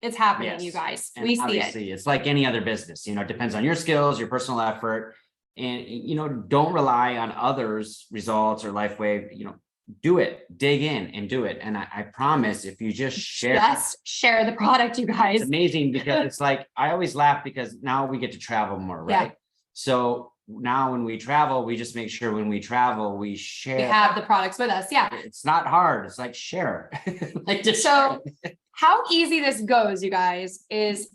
It's happening, Yes. you guys. And We see it. obviously, it's like any other business, it depends on your skills, your personal effort, and, don't rely on others' results or life wave, do it, dig in and do it. And I promise if you just share, The product, you guys. it's amazing because it's like, I always laugh because now we get to travel more, right? Yeah. So now when we travel, we just make sure when we travel, we share. We have the products with us. Yeah. It's not hard. It's like share. Like just So how easy this goes, you guys, is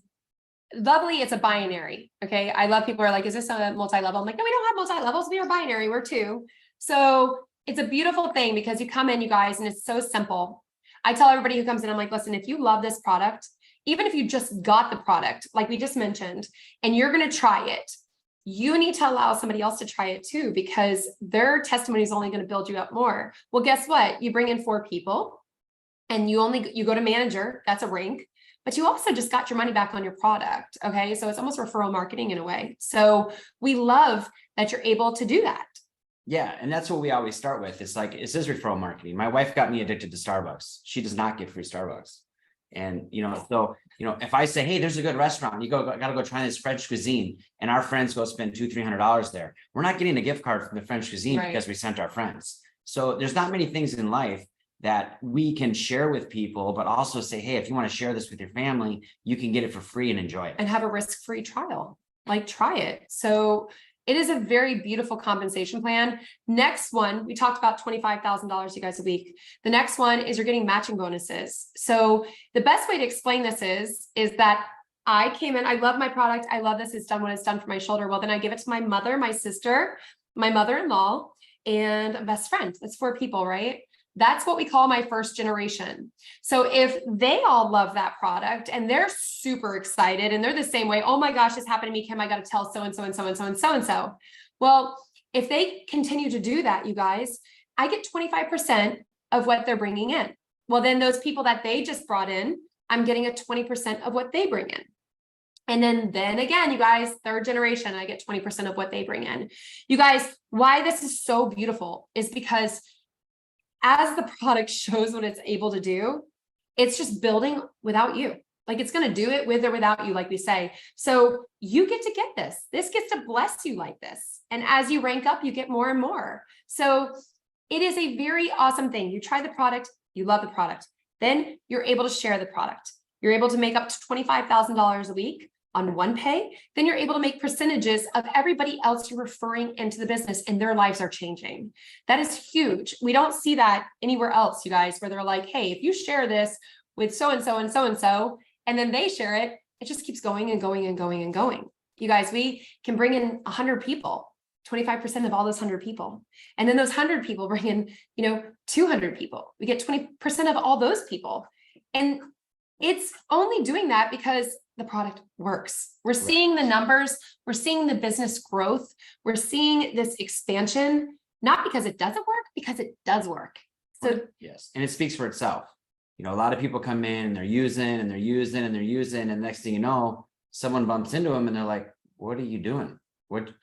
lovely. It's a binary. Okay. I love people who are like, is this a multi-level? I'm like, no, we don't have multi-levels. We are binary. We're two. So it's a beautiful thing because you come in, you guys, and it's so simple. I tell everybody who comes in, I'm like, listen, if you love this product, even if you just got the product, like we just mentioned, and you're going to try it, you need to allow somebody else to try it too, because their testimony is only going to build you up more. Well, guess what? You bring in 4 people and you go to manager, that's a rank, but you also just got your money back on your product. Okay. So it's almost referral marketing in a way. So we love that you're able to do that. Yeah. And that's what we always start with. It's like, this is referral marketing. My wife got me addicted to Starbucks. She does not get free Starbucks. And, if I say, hey, there's a good restaurant, gotta go try this French cuisine, and our friends go spend $200-300 there. We're not getting a gift card from the French cuisine because we sent our friends. So there's not many things in life that we can share with people, but also say, hey, if you want to share this with your family, you can get it for free and enjoy it. And have a risk-free trial, like try it. So it is a very beautiful compensation plan. Next one, we talked about $25,000, you guys, a week. The next one is you're getting matching bonuses. So the best way to explain this is that I came in, I love my product. I love this. It's done what it's done for my shoulder. Well, then I give it to my mother, my sister, my mother-in-law, and a best friend. That's 4 people, right? That's what we call my first generation. So if they all love that product and they're super excited and they're the same way, oh my gosh, this happened to me, Kim, I got to tell so-and-so and so-and-so and so-and-so. Well, if they continue to do that, you guys, I get 25% of what they're bringing in. Well, then those people that they just brought in, I'm getting a 20% of what they bring in. And then again, you guys, 3rd generation, I get 20% of what they bring in. You guys, why this is so beautiful is because as the product shows what it's able to do, it's just building without you. Like it's going to do it with or without you, like we say. So you get to get this. This gets to bless you like this. And as you rank up, you get more and more. So it is a very awesome thing. You try the product, you love the product. Then you're able to share the product. You're able to make up to $25,000 a week on one pay. Then you're able to make percentages of everybody else you're referring into the business, and their lives are changing. That is huge. We don't see that anywhere else, you guys, where they're like, hey, if you share this with so-and-so and so-and-so, and then they share it, it just keeps going and going and going and going. You guys, we can bring in 100 people, 25% of all those 100 people. And then those 100 people bring in, 200 people. We get 20% of all those people. And it's only doing that because the product works. We're seeing the numbers, we're seeing the business growth, we're seeing this expansion, not because it doesn't work, because it does work. So yes, and it speaks for itself. A lot of people come in and they're using and they're using and they're using, and next thing you know, someone bumps into them and they're like, what are you doing?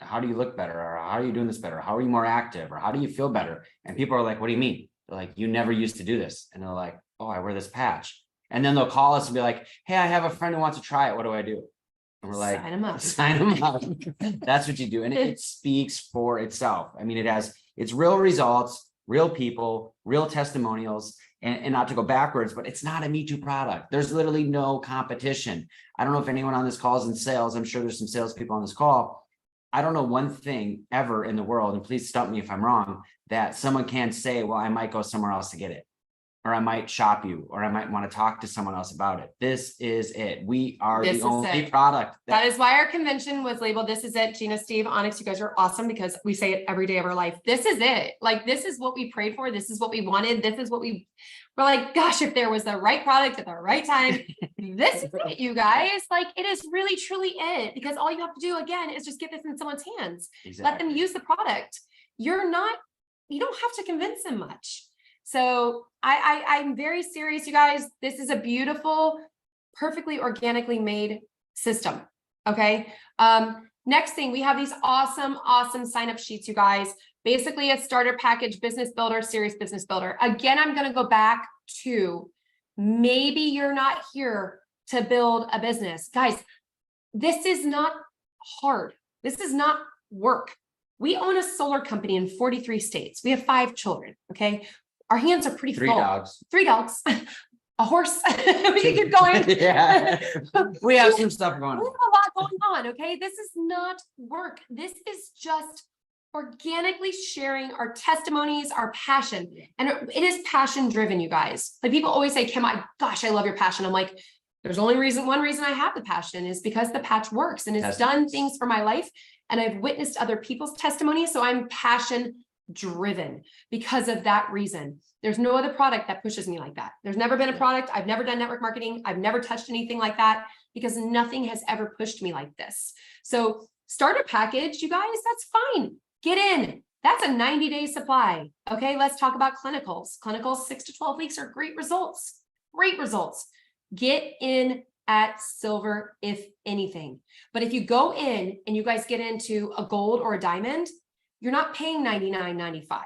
How do you look better? Or how are you doing this better? How are you more active? Or how do you feel better? And people are like, what do you mean? They're like, you never used to do this. And they're like, oh, I wear this patch. And then they'll call us and be like, hey, I have a friend who wants to try it. What do I do? And we're like, sign them up. Sign them up. That's what you do. And it speaks for itself. I mean, it's real results, real people, real testimonials, and not to go backwards, but it's not a Me Too product. There's literally no competition. I don't know if anyone on this call is in sales. I'm sure there's some salespeople on this call. I don't know one thing ever in the world, and please stop me if I'm wrong, that someone can say, well, I might go somewhere else to get it. or I might shop you, or I might want to talk to someone else about it. This is it. We are This the is only it. product That is why our convention was labeled, "This is it." Gina, Steve, Onyx, you guys are awesome because we say it every day of our life. This is it. Like, this is what we prayed for. This is what we wanted. This is what we're like, gosh, if there was the right product at the right time, this is it, you guys. Like, it is really, truly it, because all you have to do again is just get this in someone's hands. Let them use the product. You don't have to convince them much. So I'm very serious, you guys. This is a beautiful, perfectly organically made system. Okay. Next thing, we have these awesome sign up sheets, you guys. Basically a starter package, business builder, serious business builder. Again, I'm going to go back to, maybe you're not here to build a business. Guys, this is not hard. This is not work. We own a solar company in 43 states. We have 5 children. Okay. Our hands are pretty 3 full. dogs. 3 dogs. A horse. We can keep going. Yeah. We have some stuff We going have on. a lot going on. Okay. This is not work. This is just organically sharing our testimonies, our passion. And it is passion driven, you guys. Like, people always say, Kim, gosh, I love your passion. I'm like, there's only one reason I have the passion is because the patch works and it's done things for my life. And I've witnessed other people's testimonies. So I'm passion driven because of that reason. There's no other product that pushes me like that. There's never been a product. I've never done network marketing. I've never touched anything like that because nothing has ever pushed me like this. So starter package, you guys, that's fine. Get in. That's a 90-day supply. Okay, let's talk about clinicals. Clinicals 6 to 12 weeks are great results. Great results. Get in at silver, if anything. But if you go in and you guys get into a gold or a diamond, you're not paying $99.95.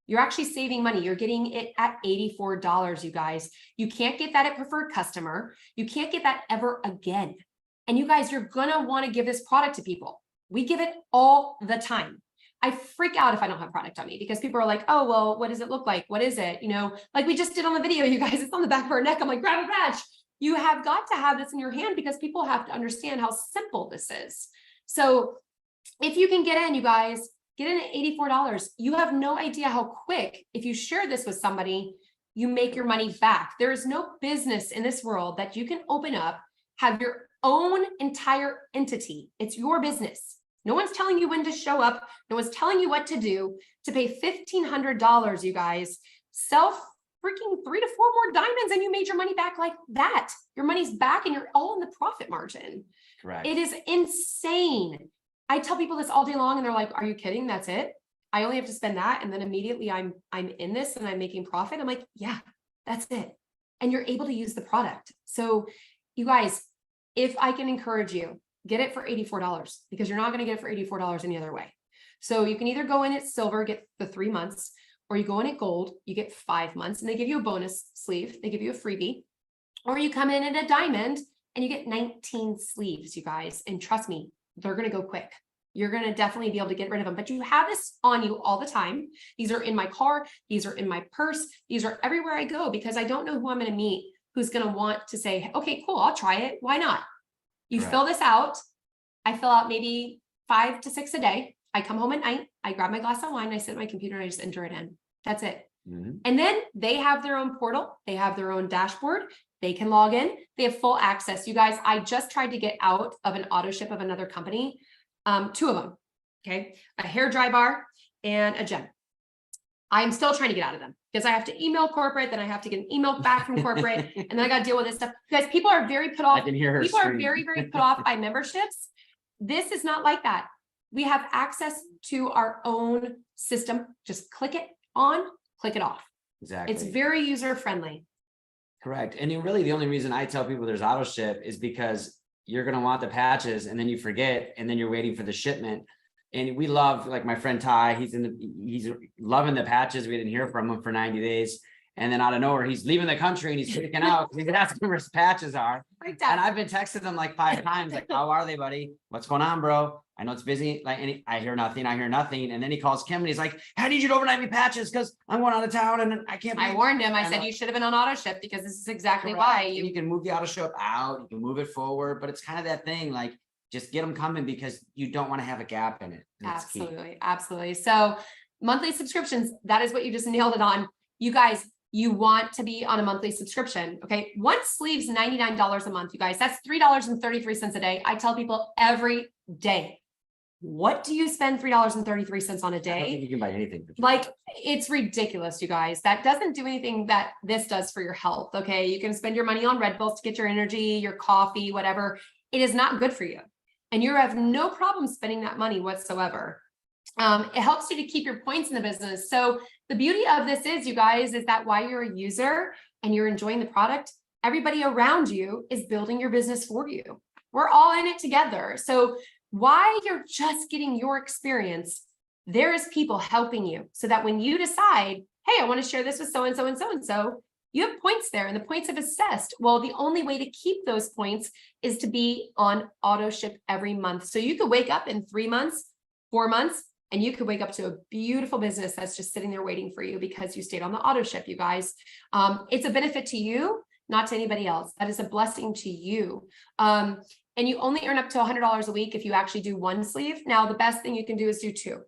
You're actually saving money. You're getting it at $84, you guys. You can't get that at preferred customer. You can't get that ever again. And you guys, you're gonna want to give this product to people. We give it all the time. I freak out if I don't have product on me because people are like, oh, well, what does it look like? What is it? You know, like we just did on the video, you guys, it's on the back of our neck. I'm like, grab a badge. You have got to have this in your hand because people have to understand how simple this is. So if you can get in, you guys, get in at $84. You have no idea how quick, if you share this with somebody, you make your money back. There is no business in this world that you can open up, have your own entire entity. It's your business. No one's telling you when to show up. No one's telling you what to do to pay $1,500, you guys. Sell freaking 3 to 4 more diamonds and you made your money back like that. Your money's back and you're all in the profit margin. Correct. It is insane. I tell people this all day long and they're like, are you kidding? That's it? I only have to spend that. And then immediately I'm in this and I'm making profit. I'm like, yeah, that's it. And you're able to use the product. So you guys, if I can encourage you, get it for $84 because you're not going to get it for $84 any other way. So you can either go in at silver, get the 3 months, or you go in at gold, you get 5 months and they give you a bonus sleeve. They give you a freebie, or you come in at a diamond and you get 19 sleeves, you guys. And trust me, they're going to go quick. You're going to definitely be able to get rid of them, but you have this on you all the time. These are in my car. These are in my purse. These are everywhere I go because I don't know who I'm going to meet who's going to want to say, okay, cool, I'll try it. Why not? You Correct. fill this out. I fill out maybe 5 to 6 a day. I come home at night. I grab my glass of wine. I sit at my computer and I just enter it in. That's it. Mhm. And then they have their own portal. They have their own dashboard. They can log in. They have full access. You guys, I just tried to get out of an auto ship of another company. 2 of them. Okay. A hair dry bar and a gem. I'm still trying to get out of them because I have to email corporate, then I have to get an email back from corporate, and then I got to deal with this stuff. Guys, people are very put I off. can hear her People are scream. very, very put off by memberships. This is not like that. We have access to our own system. Just click it on, click it off. Exactly. It's very user friendly. Correct. And really the only reason I tell people there's auto ship is because you're going to want the patches and then you forget and then you're waiting for the shipment. And we love, like my friend Ty, he's loving the patches. We didn't hear from him for 90 days. And then out of nowhere, he's leaving the country and he's freaking out. He's asking where his patches are. And I've been texting him like 5 times, like, how are they, buddy? What's going on, bro? I know it's busy. Like, and I hear nothing. And then he calls Kim and he's like, I need you to overnight me patches because I'm going out of town and I can't. I warned him. I said, you should have been on auto ship because this is exactly why And you can move the auto ship out, you can move it forward, but it's kind of that thing, like, just get them coming because you don't want to have a gap in it. That's key. Absolutely. Absolutely. So monthly subscriptions, that is what you just nailed it on. You guys, you want to be on a monthly subscription. Okay. One sleeve's $99 a month, you guys. That's $3.33 a day. I tell people every day, what do you spend $3.33 on a I don't think day? you can buy anything. for Like, it's ridiculous, you guys. That doesn't do anything that this does for your health. Okay. You can spend your money on Red Bulls to get your energy, your coffee, whatever. It is not good for you. And you have no problem spending that money whatsoever. It helps you to keep your points in the business. So the beauty of this is, you guys, is that while you're a user and you're enjoying the product, everybody around you is building your business for you. We're all in it together. So while you're just getting your experience, there is people helping you so that when you decide, hey, I want to share this with so-and-so and so-and-so, you have points there and the points have assessed. Well, the only way to keep those points is to be on auto ship every month. So you could wake up in 3 months, 4 months, and you could wake up to a beautiful business that's just sitting there waiting for you because you stayed on the auto ship, you guys. It's a benefit to you, not to anybody else. That is a blessing to you. And you only earn up to $100 a week if you actually do one sleeve. Now, the best thing you can do is do two.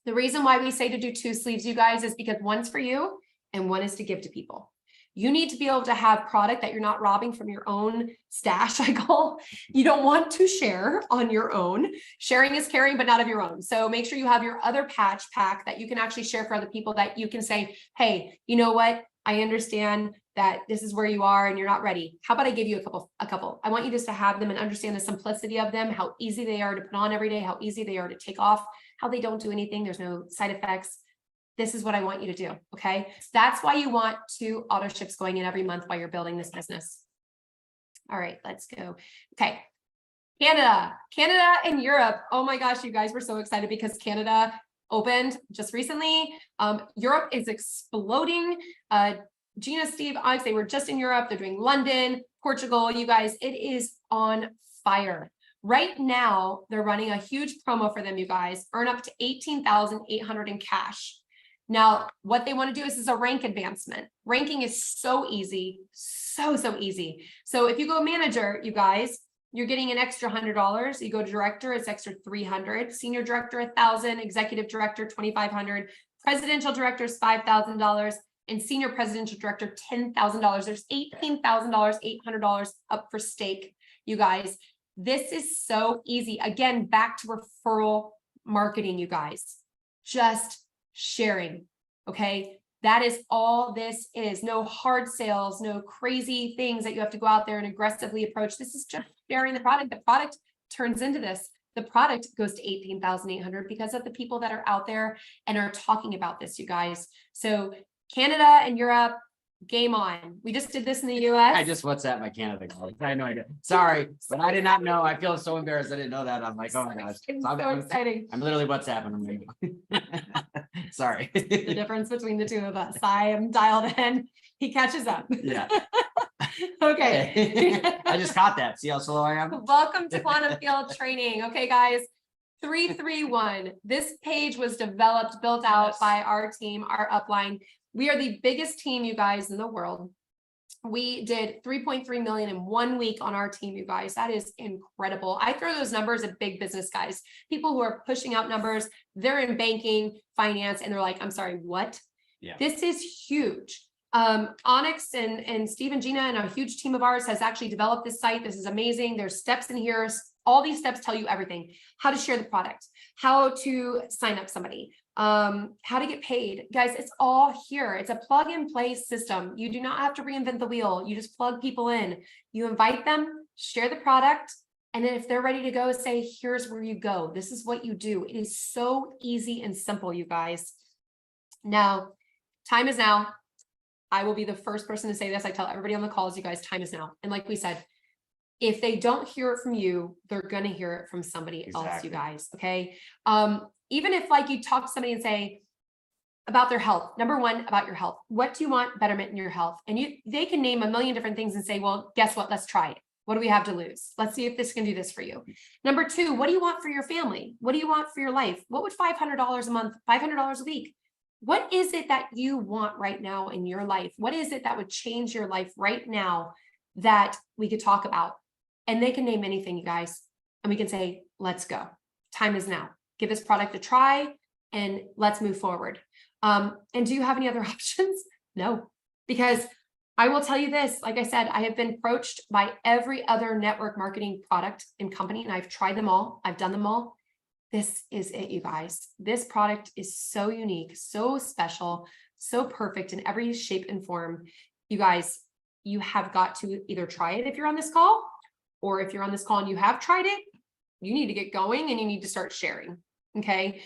The reason why we say to do two sleeves, you guys, is because one's for you and one is to give to people. You need to be able to have product that you're not robbing from your own stash cycle. You don't want to share on your own. Sharing is caring, but not of your own. So make sure you have your other patch pack that you can actually share for other people, that you can say, hey, you know what? I understand that this is where you are and you're not ready. How about I give you a couple? I want you just to have them and understand the simplicity of them, how easy they are to put on every day, how easy they are to take off, how they don't do anything. There's no side effects. This is what I want you to do. Okay. That's why you want 2 auto ships going in every month while you're building this business. All right, let's go. Okay. Canada and Europe. Oh my gosh, you guys were so excited because Canada opened just recently. Europe is exploding. Gina, Steve, Alex, they were just in Europe. They're doing London, Portugal. You guys, it is on fire. Right now, they're running a huge promo for them, you guys. Earn up to $18,800 in cash. Now, what they want to do is a rank advancement. Ranking is so easy, so easy. So if you go manager, you guys, you're getting an extra $100. You go to director, it's extra $300. Senior director, $1,000. Executive director, $2,500. Presidential director is $5,000. And senior presidential director, $10,000. There's $18,000, $800 up for stake, you guys. This is so easy. Again, back to referral marketing, you guys. Just sharing. Okay. That is all this is. No hard sales, no crazy things that you have to go out there and aggressively approach. This is just sharing the product. The product turns into this. The product goes to $18,800 because of the people that are out there and are talking about this, you guys. So Canada and Europe, game on. We just did this in the US. I just WhatsApp my Canada colleagues. I had no idea. Sorry, but I did not know. I feel so embarrassed. I didn't know that. I'm like, oh my gosh. It's so exciting. I'm literally WhatsApping them right now. Sorry. The difference between the two of us. I am dialed in. He catches up. Yeah. Okay. I just caught that. See how slow I am? Welcome to Quantum Field Training. Okay, guys. 331. This page was developed, built out by our team, our upline. We are the biggest team, you guys, in the world. We did 3.3 million in 1 week on our team, you guys. That is incredible. I throw those numbers at big business guys, people who are pushing out numbers. They're in banking, finance, and they're like, I'm sorry, what? Yeah. This is huge. Onyx and Steve and Gina and a huge team of ours has actually developed this site. This is amazing. There's steps in here. All these steps tell you everything: how to share the product, how to sign up somebody, how to get paid. Guys, it's all here. It's a plug and play system. You do not have to reinvent the wheel. You just plug people in, you invite them, share the product. And then if they're ready to go, say, here's where you go. This is what you do. It is so easy and simple, you guys. Now, time is now. I will be the first person to say this. I tell everybody on the calls, you guys, time is now. And like we said, if they don't hear it from you, they're going to hear it from somebody else, you guys. Okay. Even if like you talk to somebody and say about their health, number one, about your health, what do you want betterment in your health? And they can name a million different things and say, well, guess what? Let's try it. What do we have to lose? Let's see if this can do this for you. Number two, what do you want for your family? What do you want for your life? What would $500 a month, $500 a week? What is it that you want right now in your life? What is it that would change your life right now that we could talk about? And they can name anything, you guys. And we can say, let's go. Time is now. Give this product a try and let's move forward. And do you have any other options? No. Because I will tell you this, like I said, I have been approached by every other network marketing product and company, and I've tried them all. I've done them all. This is it, you guys. This product is so unique, so special, so perfect in every shape and form. You guys, you have got to either try it if you're on this call, or if you're on this call and you have tried it, you need to get going and you need to start sharing. Okay.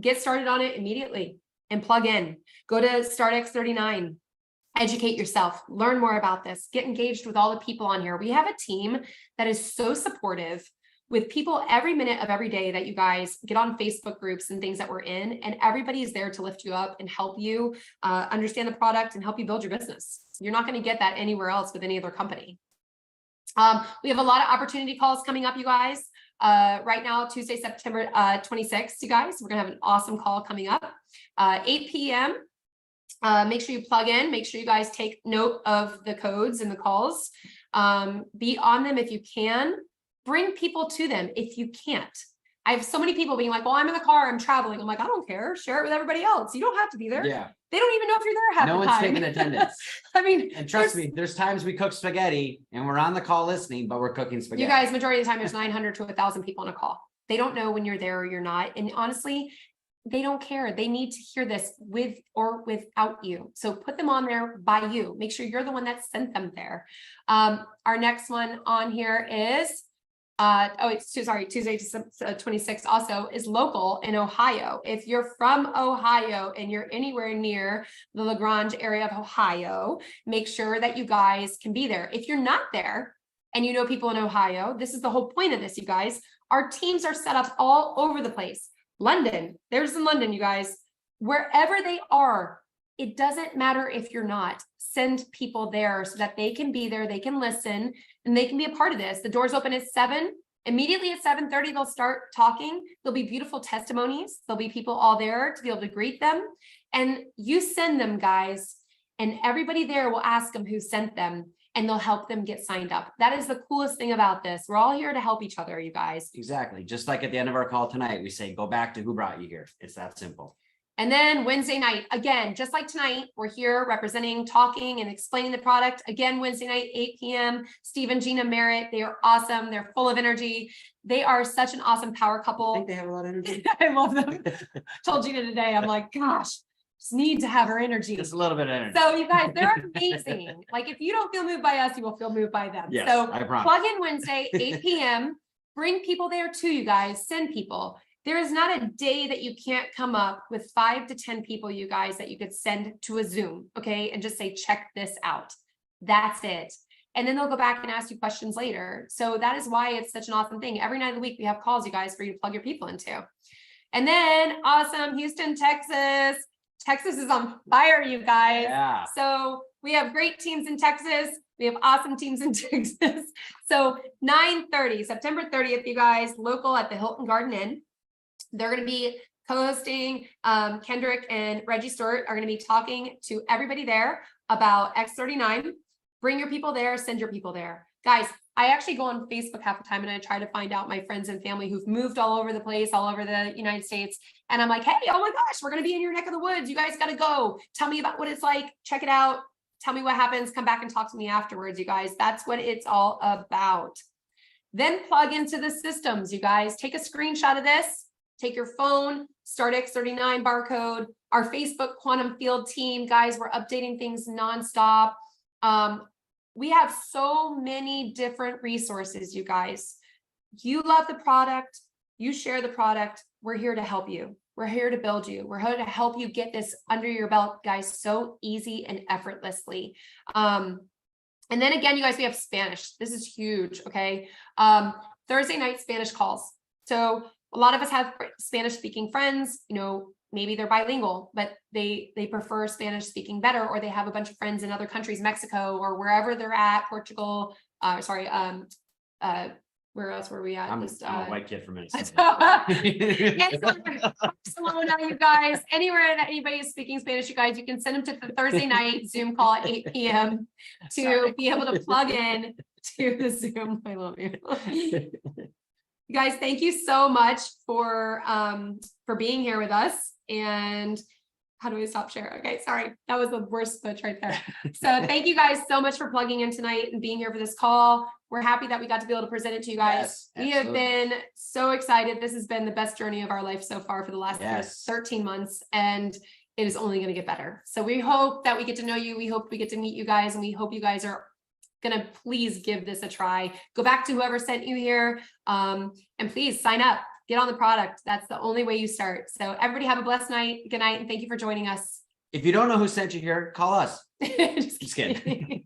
Get started on it immediately and plug in. Go to Start X39. Educate yourself, learn more about this, get engaged with all the people on here. We have a team that is so supportive with people every minute of every day that you guys get on Facebook groups and things that we're in, and everybody is there to lift you up and help you understand the product and help you build your business. You're not going to get that anywhere else with any other company. We have a lot of opportunity calls coming up, you guys. Right now, Tuesday, September 26th, you guys, we're gonna have an awesome call coming up, 8 p.m. Make sure you plug in, make sure you guys take note of the codes and the calls. Be on them if you can. Bring people to them if you can't. I have so many people being like, well, I'm in the car, I'm traveling. I'm like, I don't care. Share it with everybody else. You don't have to be there. Yeah. They don't even know if you're there half No the one's time. taking attendance. I mean, And trust me, there's times we cook spaghetti and we're on the call listening, but we're cooking spaghetti. you guys, majority of the time, there's 900 to 1,000 people on a call. They don't know when you're there or you're not. And honestly, they don't care. They need to hear this with or without you. So put them on there by you. Make sure you're the one that sent them there. Our next one on here is Tuesday, 26th also is local in Ohio. If you're from Ohio and you're anywhere near the LaGrange area of Ohio, make sure that you guys can be there. If you're not there and you know people in Ohio, this is the whole point of this, you guys. Our teams are set up all over the place. London, there's in London, you guys, wherever they are, it doesn't matter if you're not. Send people there so that they can be there, they can listen, and they can be a part of this. The doors open at 7. Immediately at 7:30, they'll start talking. There'll be beautiful testimonies. There'll be people all there to be able to greet them. And you send them, guys, and everybody there will ask them who sent them, and they'll help them get signed up. That is the coolest thing about this. We're all here to help each other, you guys. Exactly. Just like at the end of our call tonight, we say, go back to who brought you here. It's that simple. And then Wednesday night, again, just like tonight, we're here representing, talking, and explaining the product. Again, Wednesday night, 8 p.m. Steve and Gina Merritt, they are awesome. They're full of energy. They are such an awesome power I couple. think they have a lot of energy. I love them. Told Gina today, I'm like, gosh, just need to have her energy. Just a little bit of energy. So you guys, they're amazing. Like if you don't feel moved by us, you will feel moved by them. Yes, So I promise. plug in Wednesday, 8 p.m. Bring people there too, you guys. Send people. There is not a day that you can't come up with 5 to 10 people, you guys, that you could send to a Zoom, okay? And just say, check this out. That's it. And then they'll go back and ask you questions later. So that is why it's such an awesome thing. Every night of the week, we have calls, you guys, for you to plug your people into. And then awesome, Houston, Texas. Texas is on fire, you guys. Yeah. So we have great teams in Texas. We have awesome teams in Texas. So 9:30, September 30th, you guys, local at the Hilton Garden Inn. They're going to be co-hosting. Kendrick and Reggie Stewart are going to be talking to everybody there about X39. Bring your people there, send your people there. Guys, I actually go on Facebook half the time and I try to find out my friends and family who've moved all over the place, all over the United States. And I'm like, hey, oh my gosh, we're going to be in your neck of the woods. You guys got to go. Tell me about what it's like. Check it out. Tell me what happens. Come back and talk to me afterwards, you guys. That's what it's all about. Then plug into the systems, you guys. Take a screenshot of this. Take your phone, Start X39 barcode, our Facebook Quantum Field team, guys, we're updating things nonstop. We have so many different resources, you guys. You love the product, you share the product, we're here to help you. We're here to build you. We're here to help you get this under your belt, guys, so easy and effortlessly. And then again, you guys, we have Spanish. This is huge, okay? Thursday night Spanish calls. So a lot of us have Spanish speaking friends, you know, maybe they're bilingual, but they prefer Spanish speaking better, or they have a bunch of friends in other countries, Mexico or wherever they're at, Portugal, where else were we at? I'm a white kid from Minnesota. Barcelona, you guys, anywhere that anybody is speaking Spanish, you guys, you can send them to the Thursday night Zoom call at 8 p.m. to be able to plug in to the Zoom. I love you. You guys, thank you so much for being here with us. And How do we stop share? Okay, sorry. That was the worst switch right there. So thank you guys so much for plugging in tonight and being here for this call. We're happy that we got to be able to present it to you guys. Yes, We have absolutely. been so excited. This has been the best journey of our life so far for the last Yes. 13 months, and it is only going to get better. So we hope that we get to know you. We hope we get to meet you guys, and we hope you guys are gonna please give this a try. Go back to whoever sent you here, and please sign up. Get on the product. That's the only way you start. So everybody have a blessed night. Good night, and thank you for joining us. If you don't know who sent you here, call us. Just Just kidding.